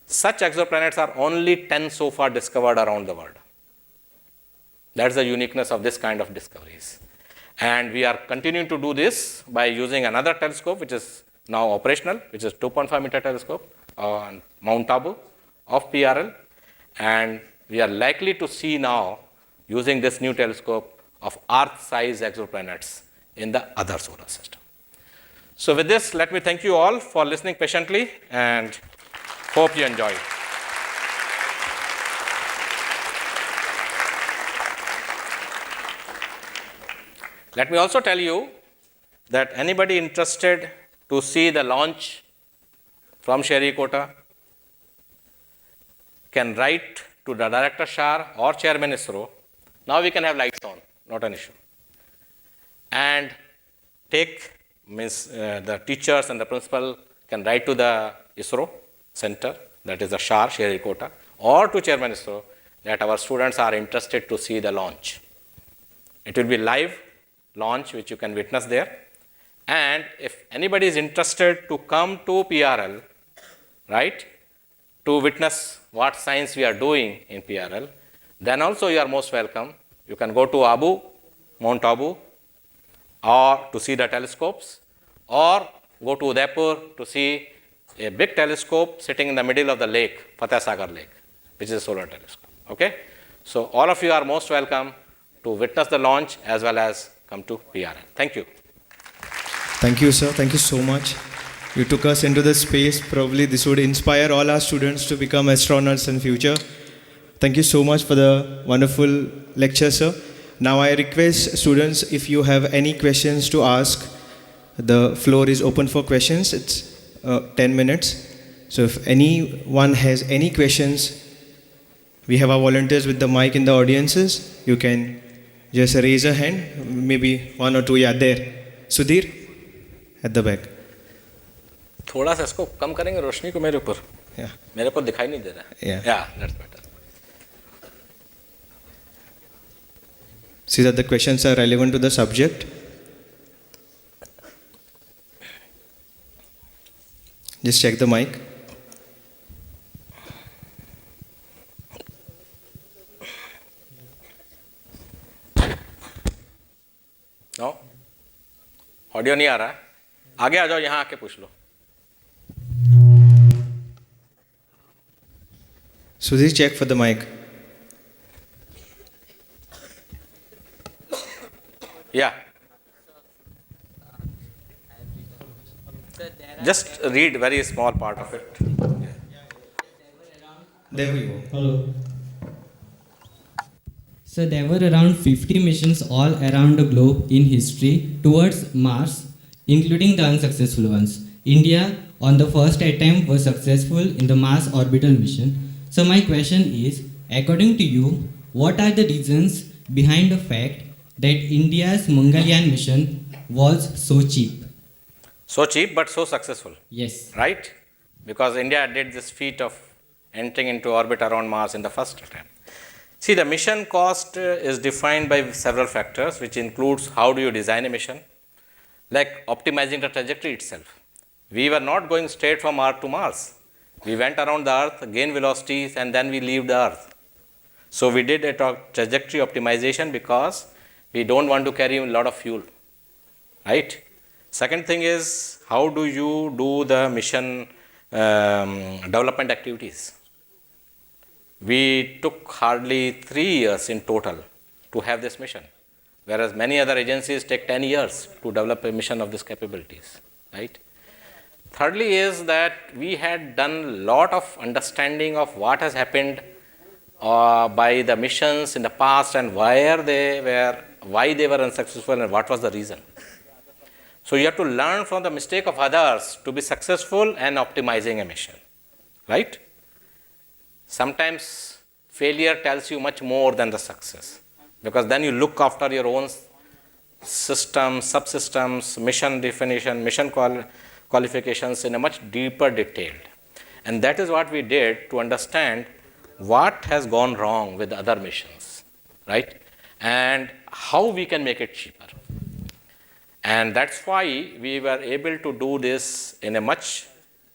Such exoplanets are only 10 so far discovered around the world. That's the uniqueness of this kind of discoveries. And we are continuing to do this by using another telescope which is now operational, which is 2.5 meter telescope on Mount Abu of PRL. And we are likely to see now, using this new telescope, of Earth-sized exoplanets in the other solar system. So with this, let me thank you all for listening patiently and hope you enjoyed. Let me also tell you that anybody interested to see the launch from Sherikota can write to the Director Shar or Chairman ISRO. Now we can have lights on, not an issue. And take, the teachers and the principal can write to the ISRO center, that is the Shar, Sherikota, or to Chairman ISRO that our students are interested to see the launch. It will be live launch which you can witness there. And if anybody is interested to come to PRL, right, to witness what science we are doing in PRL, then also you are most welcome. You can go to Abu, Mount Abu, or to see the telescopes, or go to Udaipur to see a big telescope sitting in the middle of the lake, Fateh Sagar Lake, which is a solar telescope. Okay? So all of you are most welcome to witness the launch as well as come to PRL. Thank you. Thank you, sir. Thank you so much. You took us into the space. Probably this would inspire all our students to become astronauts in future. Thank you so much for the wonderful lecture, sir. Now I request students, if you have any questions to ask, the floor is open for questions. It's 10 minutes. So if anyone has any questions, we have our volunteers with the mic in the audiences. You can just raise a hand. Maybe one or two, yeah, there. Sudhir, at the back. थोड़ा सा इसको कम करेंगे रोशनी को मेरे ऊपर. Yeah. मेरे को दिखाई नहीं दे रहा है. Yeah, that's better. See that the questions are relevant to the subject. Just check the mic. No? Audio नहीं आ रहा है. आगे आ जाओ, यहाँ आके पूछ लो. Sudhir, check for the mic. Yeah. Just read very small part of it. There we go. Hello. So there were around 50 missions all around the globe in history towards Mars, including the unsuccessful ones. India, on the first attempt, was successful in the Mars orbital mission. So my question is, according to you, what are the reasons behind the fact that India's Mangalyaan mission was so cheap? So cheap but so successful. Yes. Right? Because India did this feat of entering into orbit around Mars in the first attempt. See, the mission cost is defined by several factors, which includes how do you design a mission, like optimizing the trajectory itself. We were not going straight from Earth to Mars. We went around the Earth, gained velocities, and then we leave the Earth. So we did a trajectory optimization because we don't want to carry a lot of fuel, right? Second thing is, how do you do the mission development activities? We took hardly 3 years in total to have this mission, whereas many other agencies take 10 years to develop a mission of these capabilities, right? Thirdly is that we had done a lot of understanding of what has happened by the missions in the past and why they were unsuccessful and what was the reason. So you have to learn from the mistake of others to be successful and optimizing a mission, right? Sometimes failure tells you much more than the success, because then you look after your own systems, subsystems, mission definition, mission qualifications in a much deeper detail. And that is what we did to understand what has gone wrong with other missions, right? and how we can make it cheaper. And that's why we were able to do this in a much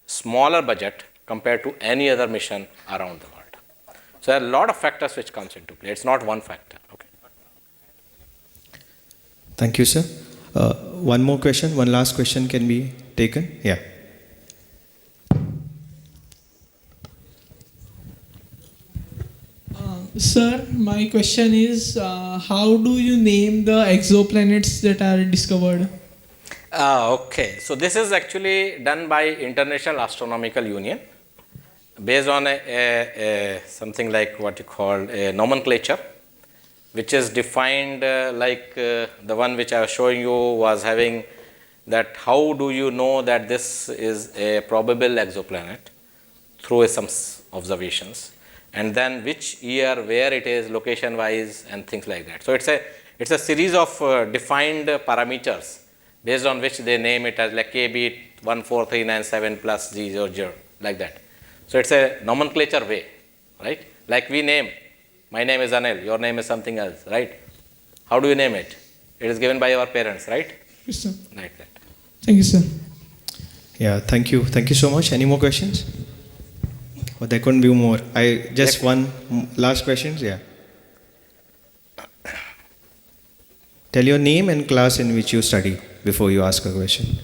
smaller budget compared to any other mission around the world. So there are a lot of factors which comes into play. It's not one factor. Okay. Thank you, sir. One more question, one last question can be taken. Yeah. Sir, my question is, how do you name the exoplanets that are discovered? Okay, so this is actually done by International Astronomical Union based on something like what you call a nomenclature, which is defined like the one which I was showing you was having that how do you know that this is a probable exoplanet through some observations, and then which year, where it is, location wise, and things like that. So it's a series of defined parameters based on which they name it as like KB 14397 plus G00, like that. So it's a nomenclature way, right? Like we name, my name is Anil, your name is something else, right? How do you name it? It is given by our parents, right? Yes, sir. Like that. Thank you, sir. Yeah, thank you. Thank you so much. Any more questions? Oh, there couldn't be more. Just one last questions. Yeah. Tell your name and class in which you study before you ask a question.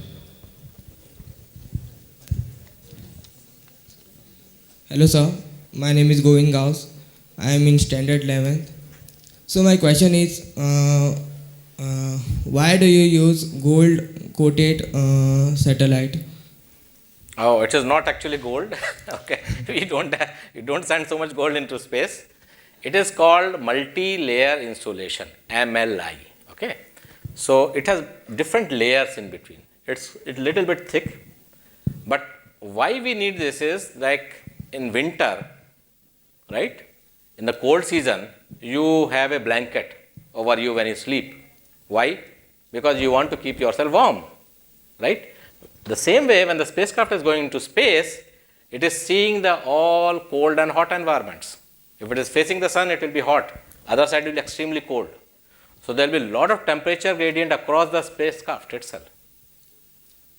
Hello, sir. My name is Govind Gauss. I am in standard 11th. So my question is, why do you use gold-coated satellite? Oh, it is not actually gold. Okay, we don't send so much gold into space. It is called multi-layer insulation, MLI. Okay, so it has different layers in between. It's a little bit thick, but why we need this is like in winter, right? In the cold season, you have a blanket over you when you sleep. Why? Because you want to keep yourself warm, right? The same way, when the spacecraft is going into space, it is seeing the all cold and hot environments. If it is facing the sun, it will be hot. Other side will be extremely cold. So there will be a lot of temperature gradient across the spacecraft itself,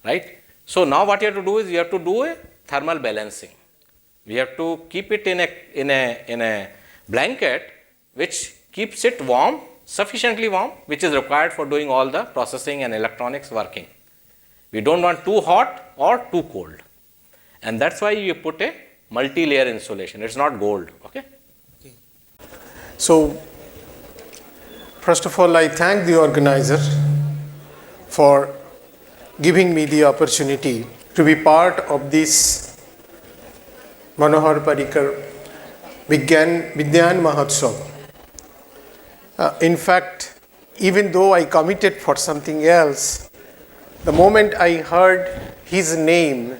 right? So now what you have to do is you have to do a thermal balancing. We have to keep it in a blanket which keeps it warm, sufficiently warm, which is required for doing all the processing and electronics working. We don't want too hot or too cold. And that's why you put a multi-layer insulation. It's not gold. Okay? So, first of all, I thank the organizer for giving me the opportunity to be part of this Manohar Parrikar Vidnyan Mahotsav. In fact, even though I committed for something else, the moment I heard his name,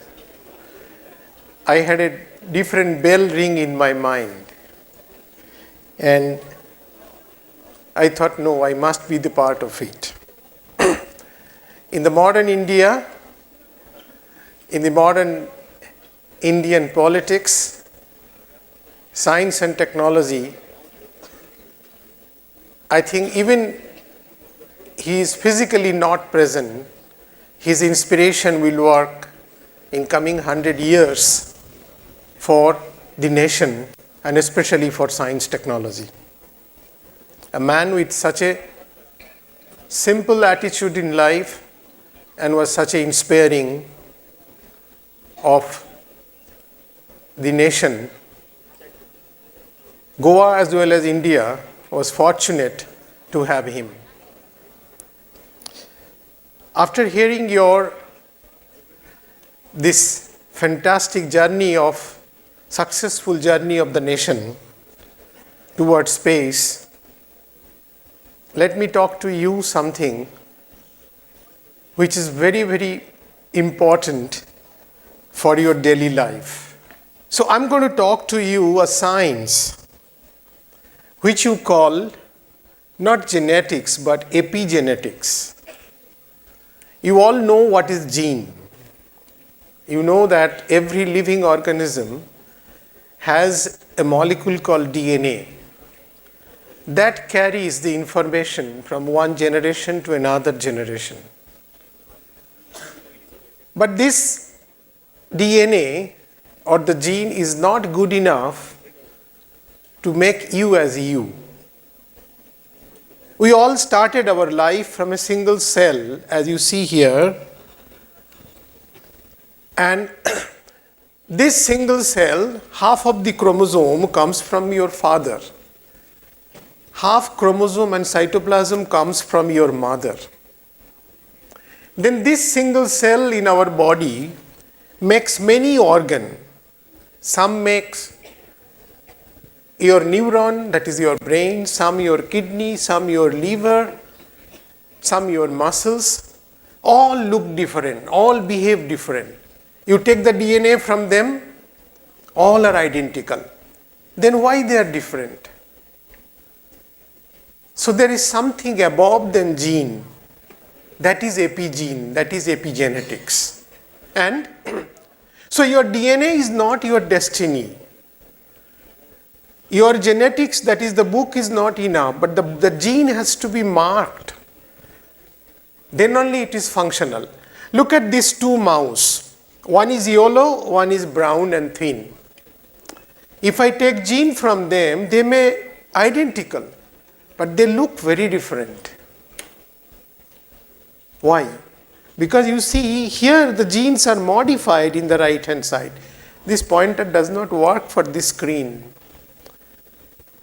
I had a different bell ring in my mind. And I thought, no, I must be the part of it. In the modern India, in the modern Indian politics, science and technology, I think even he is physically not present, his inspiration will work in coming 100 years for the nation and especially for science technology. A man with such a simple attitude in life and was such an inspiring of the nation. Goa as well as India was fortunate to have him. After hearing this fantastic successful journey of the nation towards space, let me talk to you something which is very, very important for your daily life. So I'm going to talk to you a science which you call not genetics but epigenetics. You all know what is gene. You know that every living organism has a molecule called DNA. that carries the information from one generation to another generation. But this DNA or the gene is not good enough to make you as you. We all started our life from a single cell, as you see here, and this single cell, half of the chromosome comes from your father. Half chromosome and cytoplasm comes from your mother. Then this single cell in our body makes many organs. Some makes your neuron, that is your brain, some your kidney, some your liver, some your muscles. All look different, all behave different. You take the DNA from them, all are identical. Then why they are different? So there is something above than gene. That is epigene, that is epigenetics. And so your DNA is not your destiny. Your genetics, that is the book, is not enough, but the gene has to be marked. Then only it is functional. Look at these two mouse. One is yellow, one is brown and thin. If I take gene from them, they may identical, but they look very different. Why? Because you see here the genes are modified in the right hand side. This pointer does not work for this screen.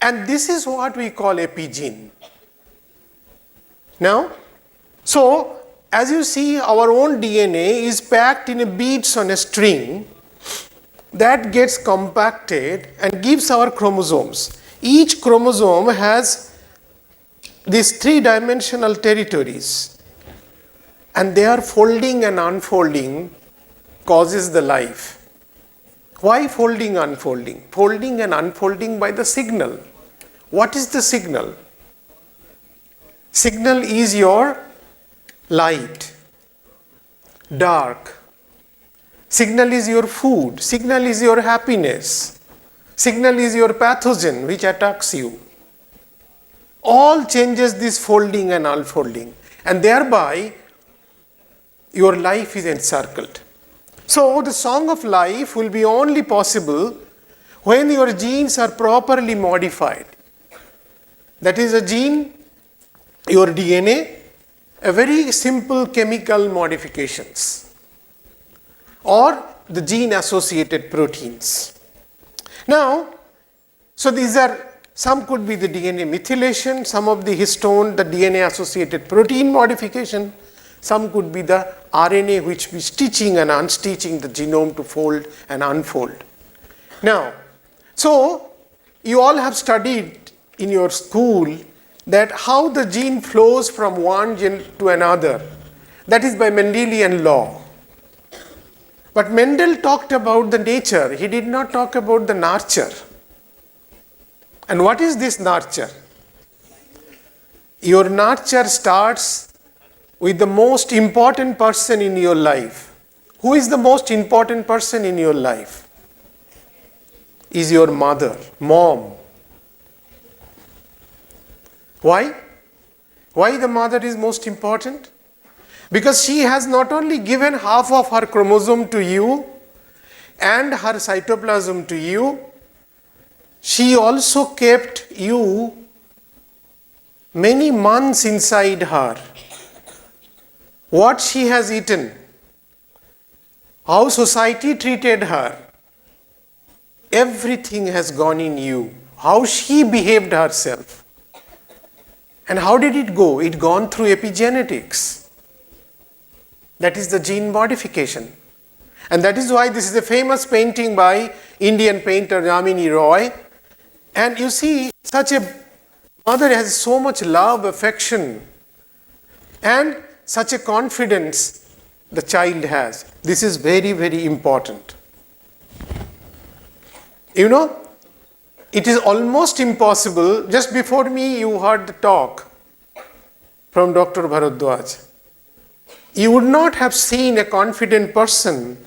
And this is what we call epigene. Now, so as you see, our own DNA is packed in a beads on a string that gets compacted and gives our chromosomes. Each chromosome has these three-dimensional territories, and their folding and unfolding causes the life. Why folding, unfolding? Folding and unfolding by the signal. What is the signal? Signal is your light, dark. Signal is your food. Signal is your happiness. Signal is your pathogen which attacks you. All changes this folding and unfolding, and thereby your life is encircled. So the song of life will be only possible when your genes are properly modified. That is a gene, your DNA, a very simple chemical modifications, or the gene associated proteins. Now, so these are, some could be the DNA methylation, some of the histone, the DNA associated protein modification, some could be the RNA which is stitching and unstitching the genome to fold and unfold. Now, so you all have studied in your school that how the gene flows from one gene to another. That is by Mendelian law. But Mendel talked about the nature, he did not talk about the nurture. And what is this nurture? Your nurture starts with the most important person in your life. Who is the most important person in your life? Is your mother, mom. Why? Why the mother is most important? Because she has not only given half of her chromosome to you and her cytoplasm to you, she also kept you many months inside her. What she has eaten, how society treated her, everything has gone in you. How she behaved herself. And how did it go? It gone through epigenetics. That is the gene modification. And that is why this is a famous painting by Indian painter Yamini Roy. And you see, such a mother has so much love, affection, and such a confidence the child has. This is very, very important. You know, it is almost impossible. Just before me, you heard the talk from Dr. Bharadwaj. You would not have seen a confident person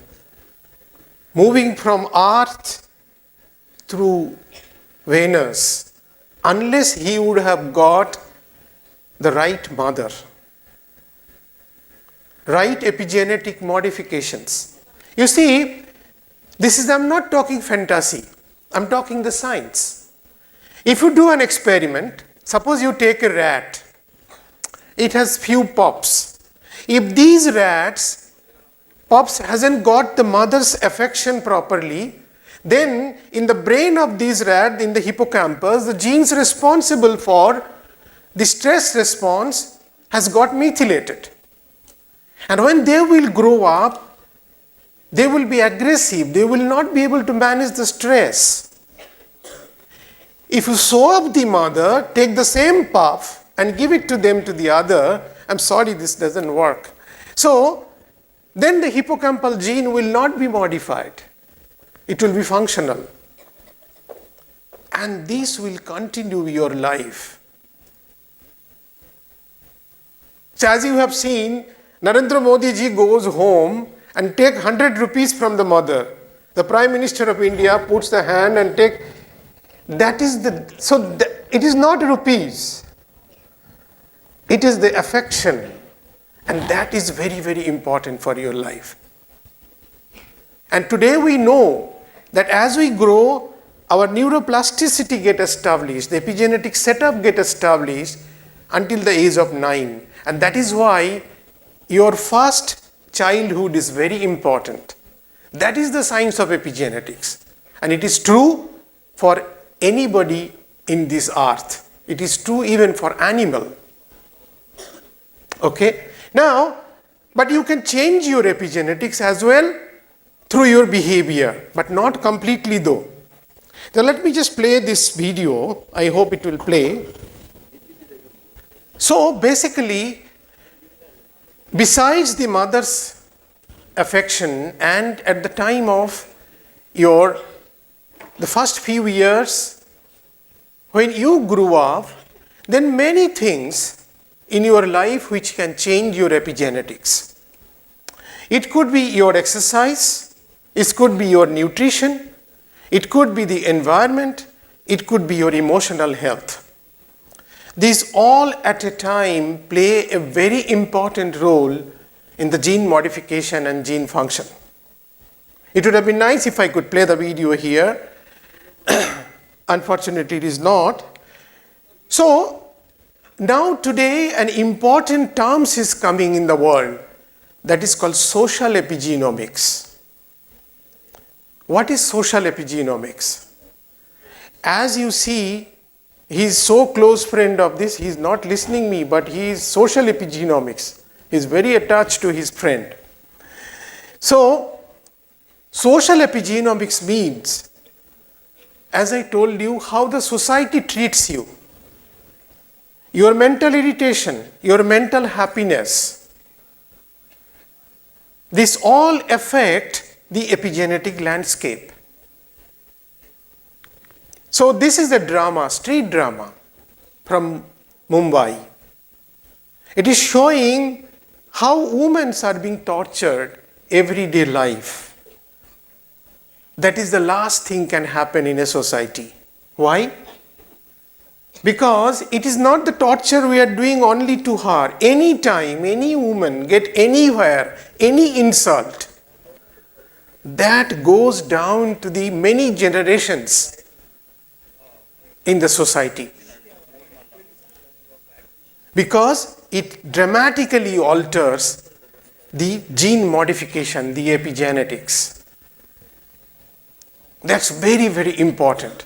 moving from Earth through Venus, unless he would have got the right mother, right epigenetic modifications. You see, I'm not talking fantasy, I'm talking the science. If you do an experiment, suppose you take a rat, it has few pups. If these pups hasn't got the mother's affection properly, then in the brain of these rats, in the hippocampus, the genes responsible for the stress response has got methylated. And when they will grow up, they will be aggressive, they will not be able to manage the stress. If you sew up the mother, take the same puff and give it to the other, I'm sorry, this doesn't work. So, then the hippocampal gene will not be modified. It will be functional. And this will continue your life. So as you have seen, Narendra Modi ji goes home and take 100 rupees from the mother. The Prime Minister of India puts the hand and take, it is not rupees. It is the affection. And that is very, very important for your life. And today we know that as we grow, our neuroplasticity gets established, the epigenetic setup gets established until the age of 9. And that is why your first childhood is very important. That is the science of epigenetics. And it is true for anybody in this earth. It is true even for animal. Okay? Now, but you can change your epigenetics as well through your behavior, but not completely though. So let me just play this video. I hope it will play. So basically, besides the mother's affection, and at the time of the first few years, when you grew up, then many things in your life which can change your epigenetics. It could be your exercise, it could be your nutrition, it could be the environment, it could be your emotional health. These all at a time play a very important role in the gene modification and gene function. It would have been nice if I could play the video here. Unfortunately, it is not. So, now today an important term is coming in the world that is called social epigenomics. What is social epigenomics? As you see, he is so close friend of this, he is not listening me, but he is social epigenomics. He is very attached to his friend. So, social epigenomics means, as I told you, how the society treats you. Your mental irritation, your mental happiness, this all affect the epigenetic landscape. So this is a drama, street drama from Mumbai. It is showing how women are being tortured everyday life. That is the last thing can happen in a society. Why? Because it is not the torture we are doing only to her. Any time, any woman get anywhere, any insult, that goes down to the many generations in the society. Because it dramatically alters the gene modification, the epigenetics. That's very, very important.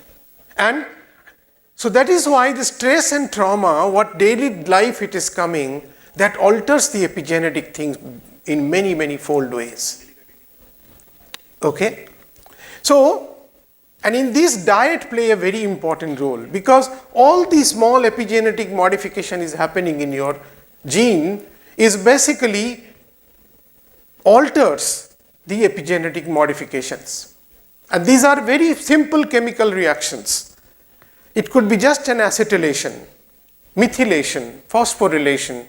And so that is why the stress and trauma, what daily life it is coming, that alters the epigenetic things in many, many fold ways. Okay? So, and in this diet play a very important role, because all the small epigenetic modification is happening in your gene is basically alters the epigenetic modifications. And these are very simple chemical reactions. It could be just an acetylation, methylation, phosphorylation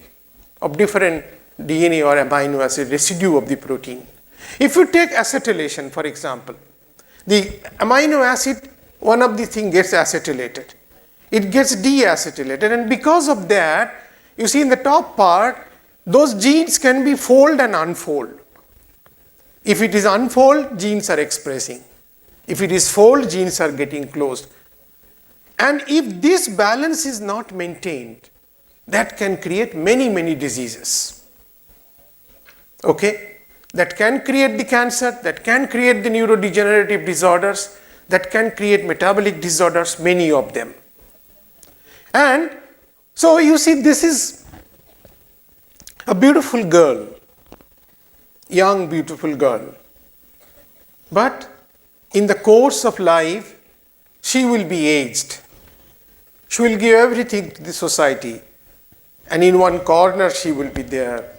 of different DNA or amino acid residue of the protein. If you take acetylation, for example, the amino acid, one of the things gets acetylated. it gets deacetylated, and because of that, you see in the top part, those genes can be fold and unfold. If it is unfold, genes are expressing. If it is fold, genes are getting closed. And if this balance is not maintained, that can create many, many diseases. Okay? That can create the cancer, that can create the neurodegenerative disorders, that can create metabolic disorders, many of them. And so you see, this is a beautiful girl, young, beautiful girl. But in the course of life, she will be aged. She will give everything to the society. And in one corner, she will be there.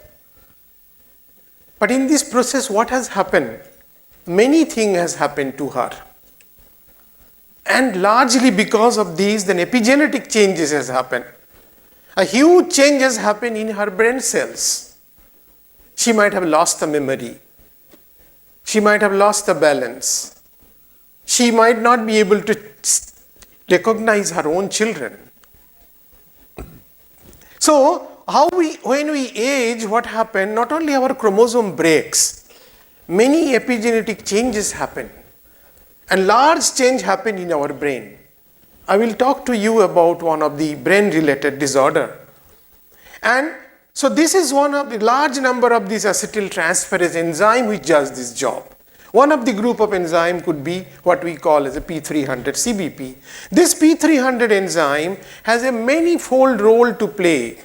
But in this process, what has happened? Many things has happened to her. And largely because of these, then epigenetic changes has happened. A huge change has happened in her brain cells. She might have lost the memory. She might have lost the balance. She might not be able to recognize her own children. So, when we age, what happened? Not only our chromosome breaks, many epigenetic changes happen. And large change happen in our brain. I will talk to you about one of the brain-related disorder. And so this is one of the large number of these acetyltransferase enzyme which does this job. One of the group of enzyme could be what we call as a P300 CBP. This P300 enzyme has a many-fold role to play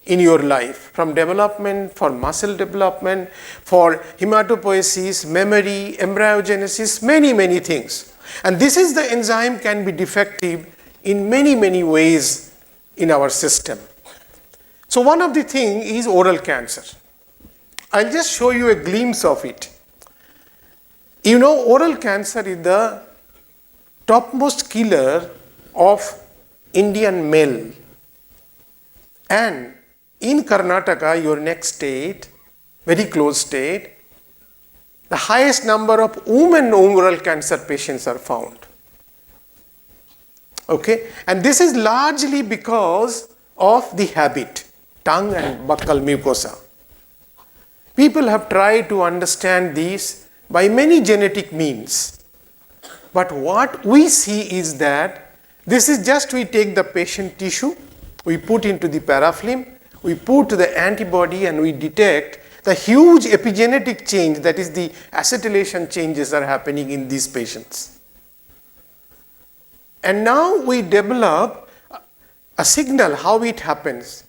in your life, from development, for muscle development, for hematopoiesis, memory, embryogenesis, many, many things. And this is the enzyme can be defective in many, many ways in our system. So one of the things is oral cancer. I'll just show you a glimpse of it. You know, oral cancer is the topmost killer of Indian male. And in Karnataka, your next state, very close state, the highest number of women oral cancer patients are found. Okay? And this is largely because of the habit, tongue and buccal mucosa. People have tried to understand these by many genetic means. But what we see is that this is just we take the patient tissue, we put into the parafilm, we put the antibody and we detect the huge epigenetic change, that is the acetylation changes are happening in these patients. And now we develop a signal how it happens.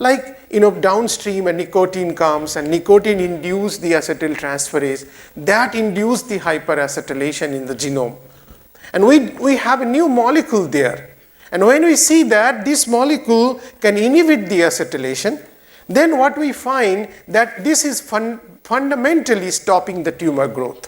Like, you know, downstream a nicotine comes and nicotine induce the acetyltransferase, that induce the hyperacetylation in the genome. And we have a new molecule there. And when we see that this molecule can inhibit the acetylation, then what we find that this is fundamentally stopping the tumor growth.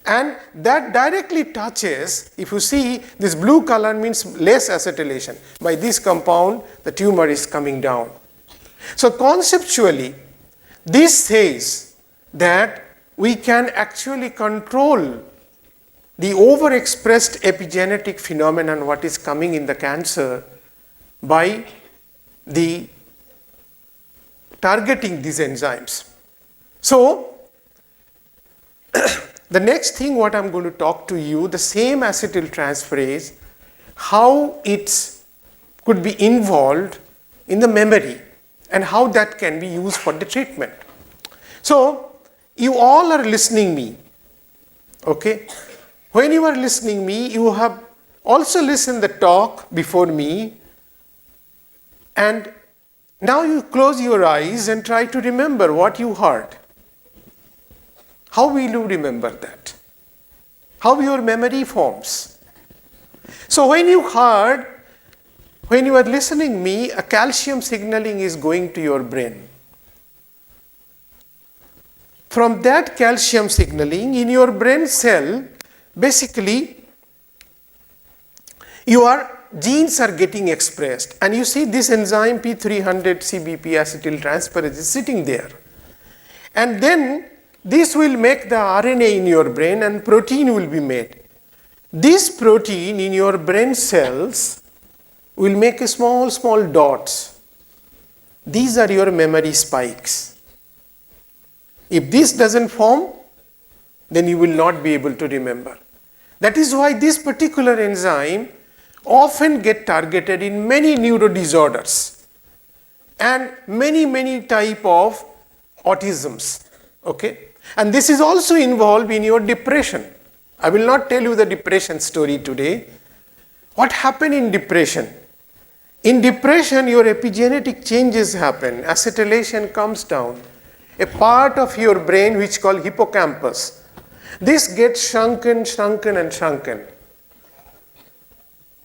And that directly touches, if you see this blue color means less acetylation. By this compound, the tumor is coming down. So conceptually, this says that we can actually control the overexpressed epigenetic phenomenon what is coming in the cancer by the targeting these enzymes. So the next thing what I'm going to talk to you, the same acetyltransferase, how it could be involved in the memory and how that can be used for the treatment. So you all are listening me, okay? When you are listening me, you have also listened the talk before me, and now you close your eyes and try to remember what you heard. How will you remember that? How your memory forms? So when you heard, when you are listening me, a calcium signaling is going to your brain. From that calcium signaling in your brain cell, basically, your genes are getting expressed. And you see this enzyme P300 CBP acetyltransferase is sitting there. And then this will make the RNA in your brain and protein will be made. this protein in your brain cells will make a small, small dots. These are your memory spikes. If this doesn't form, then you will not be able to remember. That is why this particular enzyme often get targeted in many neuro disorders and many type of autisms. Okay? And this is also involved in your depression. I will not tell you the depression story today. What happened in depression? In depression, your epigenetic changes happen. Acetylation comes down. A part of your brain which is called hippocampus. This gets shrunken.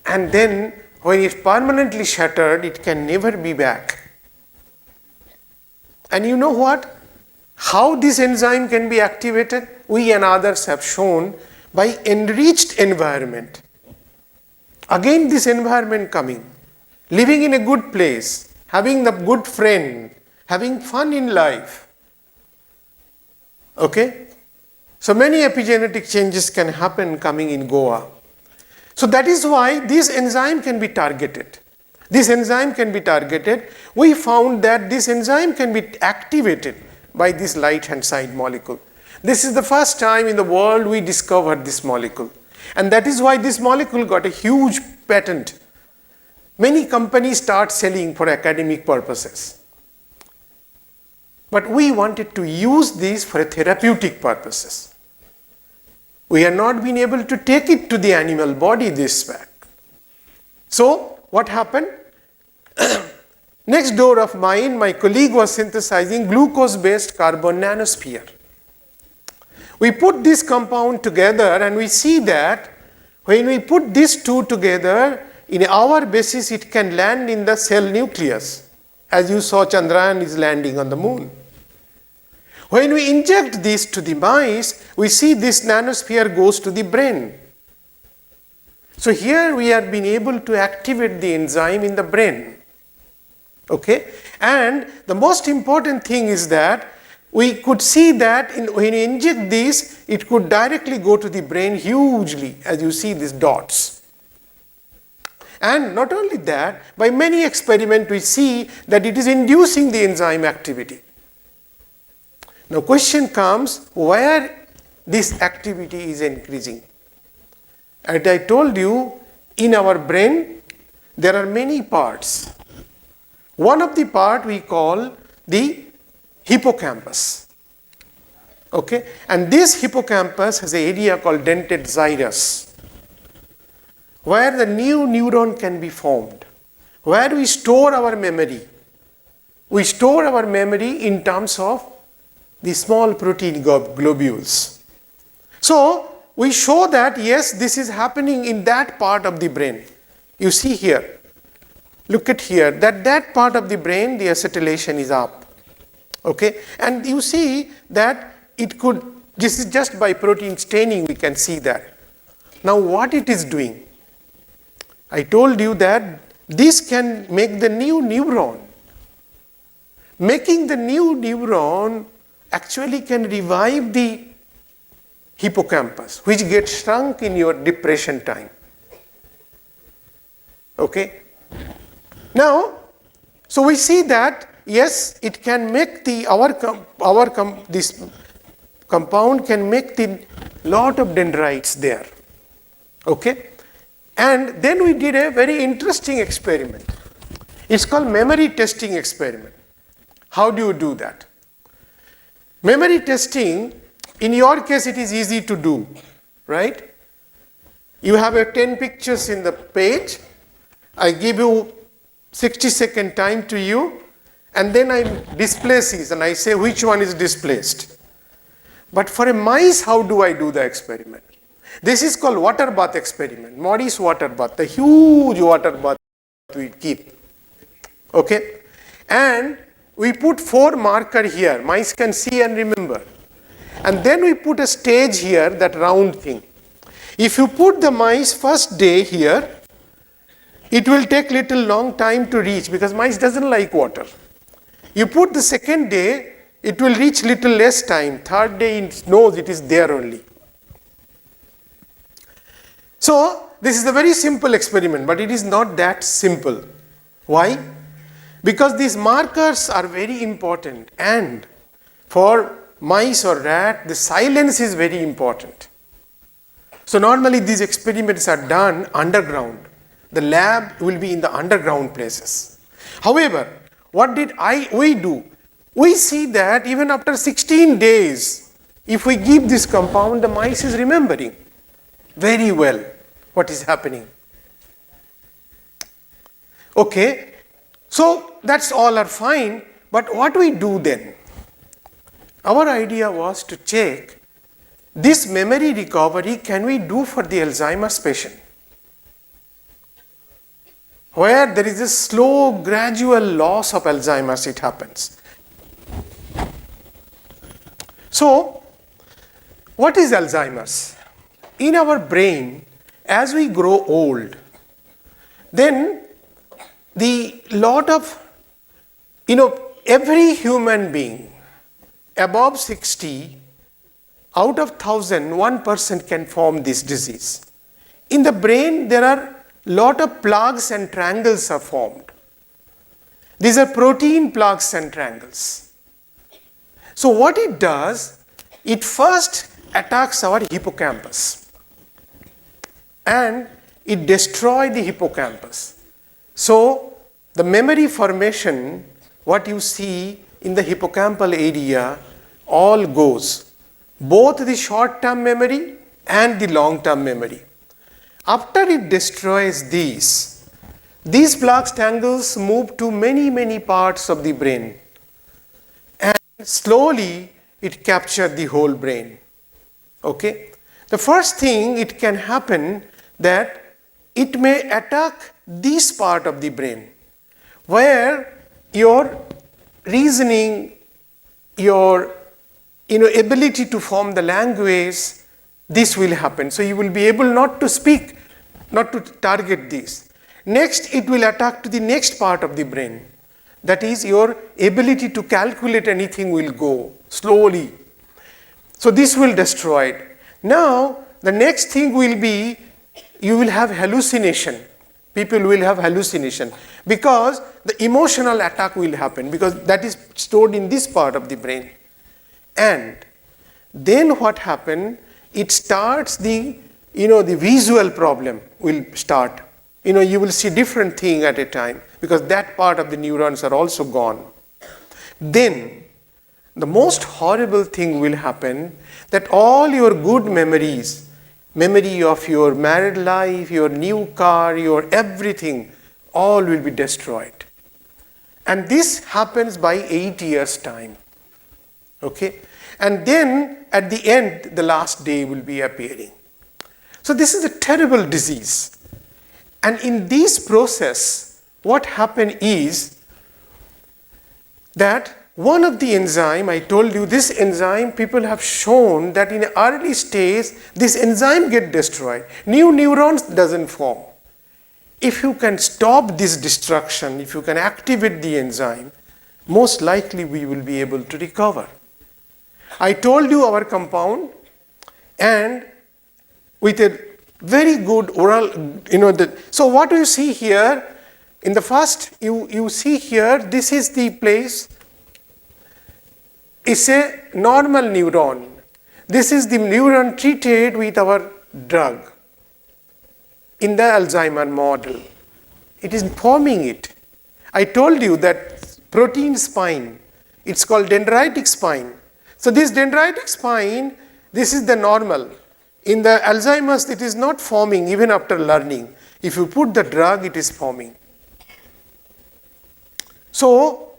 And then when it's permanently shattered, it can never be back. And you know what? How this enzyme can be activated? We and others have shown by enriched environment. Again, this environment coming. Living in a good place, having the good friend, having fun in life. Okay? So many epigenetic changes can happen coming in Goa. So that is why this enzyme can be targeted. This enzyme can be targeted. We found that this enzyme can be activated by this light hand side molecule. This is the first time in the world we discovered this molecule. And that is why this molecule got a huge patent. Many companies start selling for academic purposes. But we wanted to use this for therapeutic purposes. We have not been able to take it to the animal body this way. So, what happened? Next door of mine, my colleague was synthesizing glucose-based carbon nanosphere. We put this compound together and we see that when we put these two together, in our basis it can land in the cell nucleus. As you saw, Chandrayaan is landing on the moon. When we inject this to the mice, we see this nanosphere goes to the brain. So here we have been able to activate the enzyme in the brain. Okay? And the most important thing is that we could see that when you inject this, it could directly go to the brain hugely, as you see these dots. And not only that, by many experiments we see that it is inducing the enzyme activity. Now question comes, where this activity is increasing? As I told you, in our brain, there are many parts. One of the part we call the hippocampus. Okay? And this hippocampus has an area called dentate gyrus, where the new neuron can be formed, where we store our memory. We store our memory in terms of the small protein globules. So, we show that yes, this is happening in that part of the brain. You see here, look at here, that part of the brain, the acetylation is up. Okay, and you see that it could, this is just by protein staining we can see that. Now what it is doing? I told you that this can make the new neuron. Making the new neuron actually can revive the hippocampus, which gets shrunk in your depression time. Okay? Now, so we see that yes, it can make the this compound can make the lot of dendrites there. Okay? And then we did a very interesting experiment. It's called memory testing experiment. How do you do that? Memory testing, in your case it is easy to do, right? You have 10 pictures in the page. I give you 60-second time to you, and then I displace these and I say which one is displaced. But for a mice, how do I do the experiment? This is called water bath experiment, Maurice water bath, the huge water bath we keep. Okay? And we put 4 markers here, mice can see and remember. And then we put a stage here, that round thing. If you put the mice first day here, it will take little long time to reach because mice doesn't like water. You put the second day, it will reach little less time. Third day it knows it is there only. So this is a very simple experiment, but it is not that simple. Why? Because these markers are very important, and for mice or rat, the silence is very important. So normally these experiments are done underground. The lab will be in the underground places. However, what did we do? We see that even after 16 days, if we give this compound, the mice is remembering very well what is happening. Okay, so that's all are fine, but what we do then? Our idea was to check this memory recovery can we do for the Alzheimer's patient, where there is a slow gradual loss of Alzheimer's it happens. So what is Alzheimer's? In our brain, as we grow old, then the lot of, every human being above 60, out of 1,000, 1% can form this disease. In the brain, there are lot of plugs and triangles are formed. These are protein plugs and triangles. So what it does, it first attacks our hippocampus and it destroys the hippocampus. So the memory formation, what you see in the hippocampal area, all goes, both the short-term memory and the long-term memory. After it destroys these plugs tangles move to many parts of the brain, and slowly it captures the whole brain. Okay? The first thing it can happen that it may attack this part of the brain where your reasoning, your ability to form the language, this will happen. So you will be able not to speak, not to target this. Next, it will attack to the next part of the brain. That is, your ability to calculate anything will go slowly. So this will destroy it. Now, the next thing will be, you will have hallucination. People will have hallucination because the emotional attack will happen because that is stored in this part of the brain. And then what happens? It starts the visual problem will start. You will see different thing at a time because that part of the neurons are also gone. Then the most horrible thing will happen that all your good memories, memory of your married life, your new car, your everything, all will be destroyed. And this happens by 8 years' time. Okay? And then at the end, the last day will be appearing. So this is a terrible disease. And in this process, what happened is that one of the enzyme, I told you this enzyme, people have shown that in early stage, this enzyme get destroyed. New neurons doesn't form. If you can stop this destruction, if you can activate the enzyme, most likely we will be able to recover. I told you our compound, and with a very good oral, so what do you see here? In the first, you see here, this is the place. It's a normal neuron. This is the neuron treated with our drug in the Alzheimer model. It is forming it. I told you that protein spine, it's called dendritic spine. So this dendritic spine, this is the normal. In the Alzheimer's, it is not forming even after learning. If you put the drug, it is forming. So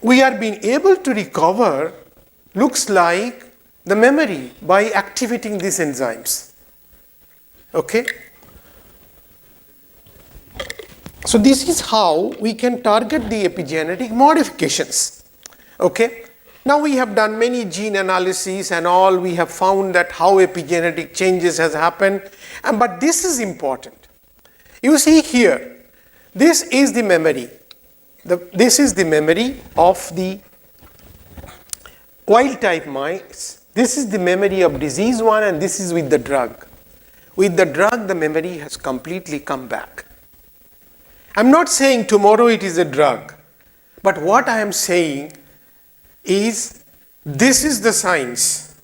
we are being able to recover, looks like, the memory by activating these enzymes. Okay? So this is how we can target the epigenetic modifications. Okay? Now we have done many gene analyses and all, we have found that how epigenetic changes has happened, but this is important. You see here, this is the memory. This is the memory of the wild type mice. This is the memory of disease one, and this is with the drug. with the drug, the memory has completely come back. I'm not saying tomorrow it is a drug, but what I am saying is this is the science.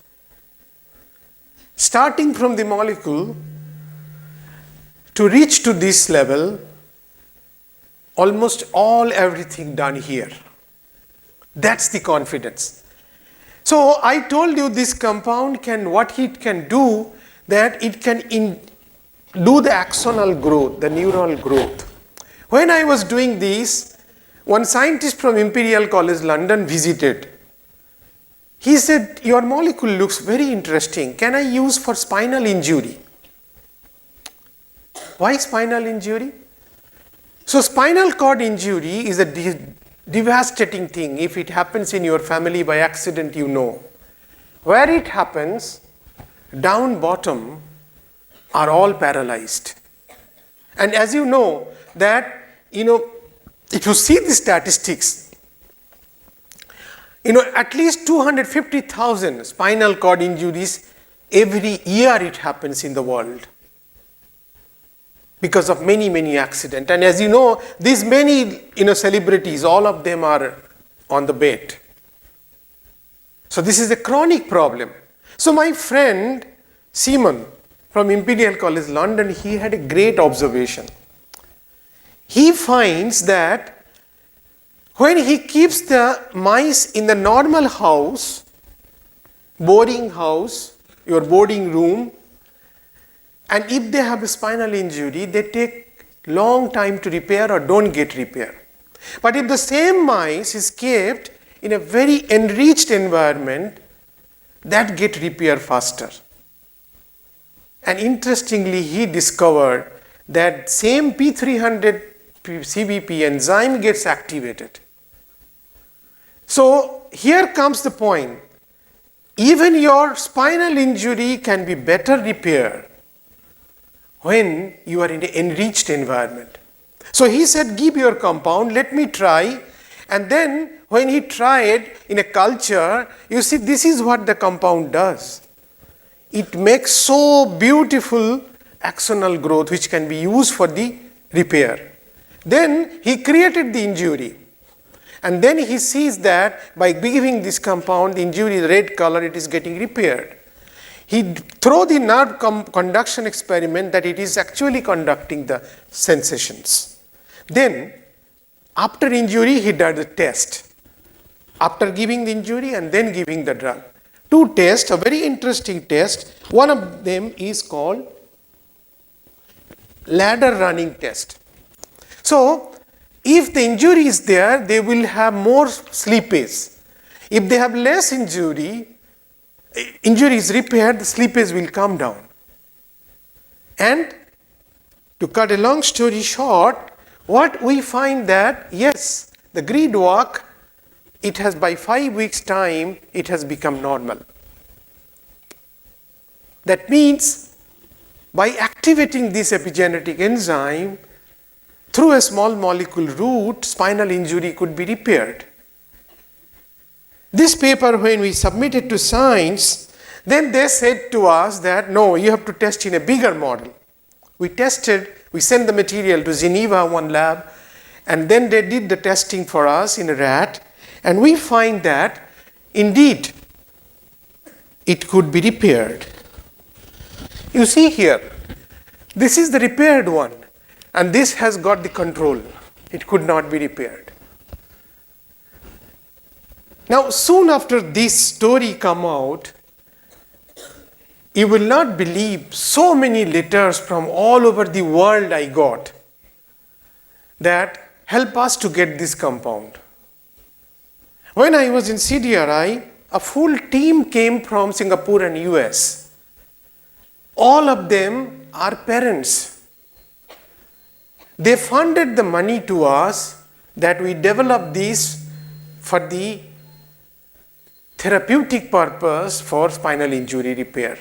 Starting from the molecule to reach to this level, almost everything done here. That's the confidence. So I told you this compound what it can do, that it can do the axonal growth, the neural growth. When I was doing this, one scientist from Imperial College London visited. He said, your molecule looks very interesting. Can I use for spinal injury? Why spinal injury? So spinal cord injury is a devastating thing. If it happens in your family by accident, you know. Where it happens, down bottom are all paralyzed. And as you know, that, if you see the statistics, at least 250,000 spinal cord injuries every year it happens in the world because of many, many accidents. And as you know, these many, celebrities, all of them are on the bed. So this is a chronic problem. So my friend Simon from Imperial College London, he had a great observation. He finds that when he keeps the mice in the normal house, boarding house, your boarding room, and if they have a spinal injury, they take long time to repair or don't get repair. But if the same mice is kept in a very enriched environment, that get repair faster. And interestingly, he discovered that same P300 CBP enzyme gets activated. So here comes the point. Even your spinal injury can be better repaired when you are in an enriched environment. So he said, give your compound, let me try. And then when he tried in a culture, you see, this is what the compound does. It makes so beautiful axonal growth which can be used for the repair. Then he created the injury. And then he sees that by giving this compound, the injury is red color, it is getting repaired. He throw the nerve conduction experiment that it is actually conducting the sensations. Then, after injury, he did the test. After giving the injury and then giving the drug. Two tests, a very interesting test. One of them is called ladder running test. So, if the injury is there, they will have more slippage. If they have less injury is repaired, the slippage will come down. And to cut a long story short, what we find that, yes, the grid walk, it has by 5 weeks time, it has become normal. That means by activating this epigenetic enzyme, through a small molecule route, spinal injury could be repaired. This paper, when we submitted to Science, then they said to us that, no, you have to test in a bigger model. We tested, we sent the material to Geneva, one lab, and then they did the testing for us in a rat, and we find that, indeed, it could be repaired. You see here, this is the repaired one, and this has got the control. It could not be repaired. Now, soon after this story come out, you will not believe so many letters from all over the world I got that help us to get this compound. When I was in CDRI, a full team came from Singapore and US. All of them are parents. They funded the money to us that we develop this for the therapeutic purpose for spinal injury repair.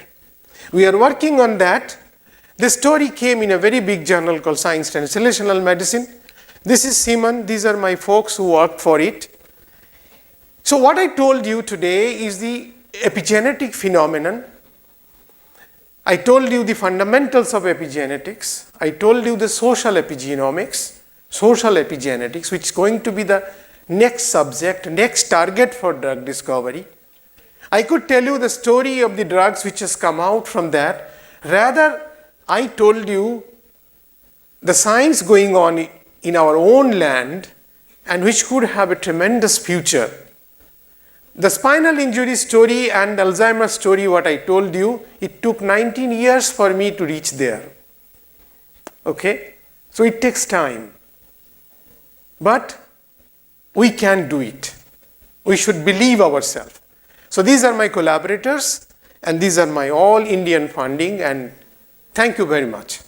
We are working on that. The story came in a very big journal called Science Translational Medicine. This is Simon. These are my folks who worked for it. So what I told you today is the epigenetic phenomenon. I told you the fundamentals of epigenetics. I told you the social epigenomics, social epigenetics, which is going to be the next subject, next target for drug discovery. I could tell you the story of the drugs which has come out from that. Rather, I told you the science going on in our own land and which could have a tremendous future. The spinal injury story and Alzheimer's story, what I told you, it took 19 years for me to reach there. Okay? So it takes time. But we can do it. We should believe ourselves. So these are my collaborators and these are my all Indian funding, and thank you very much.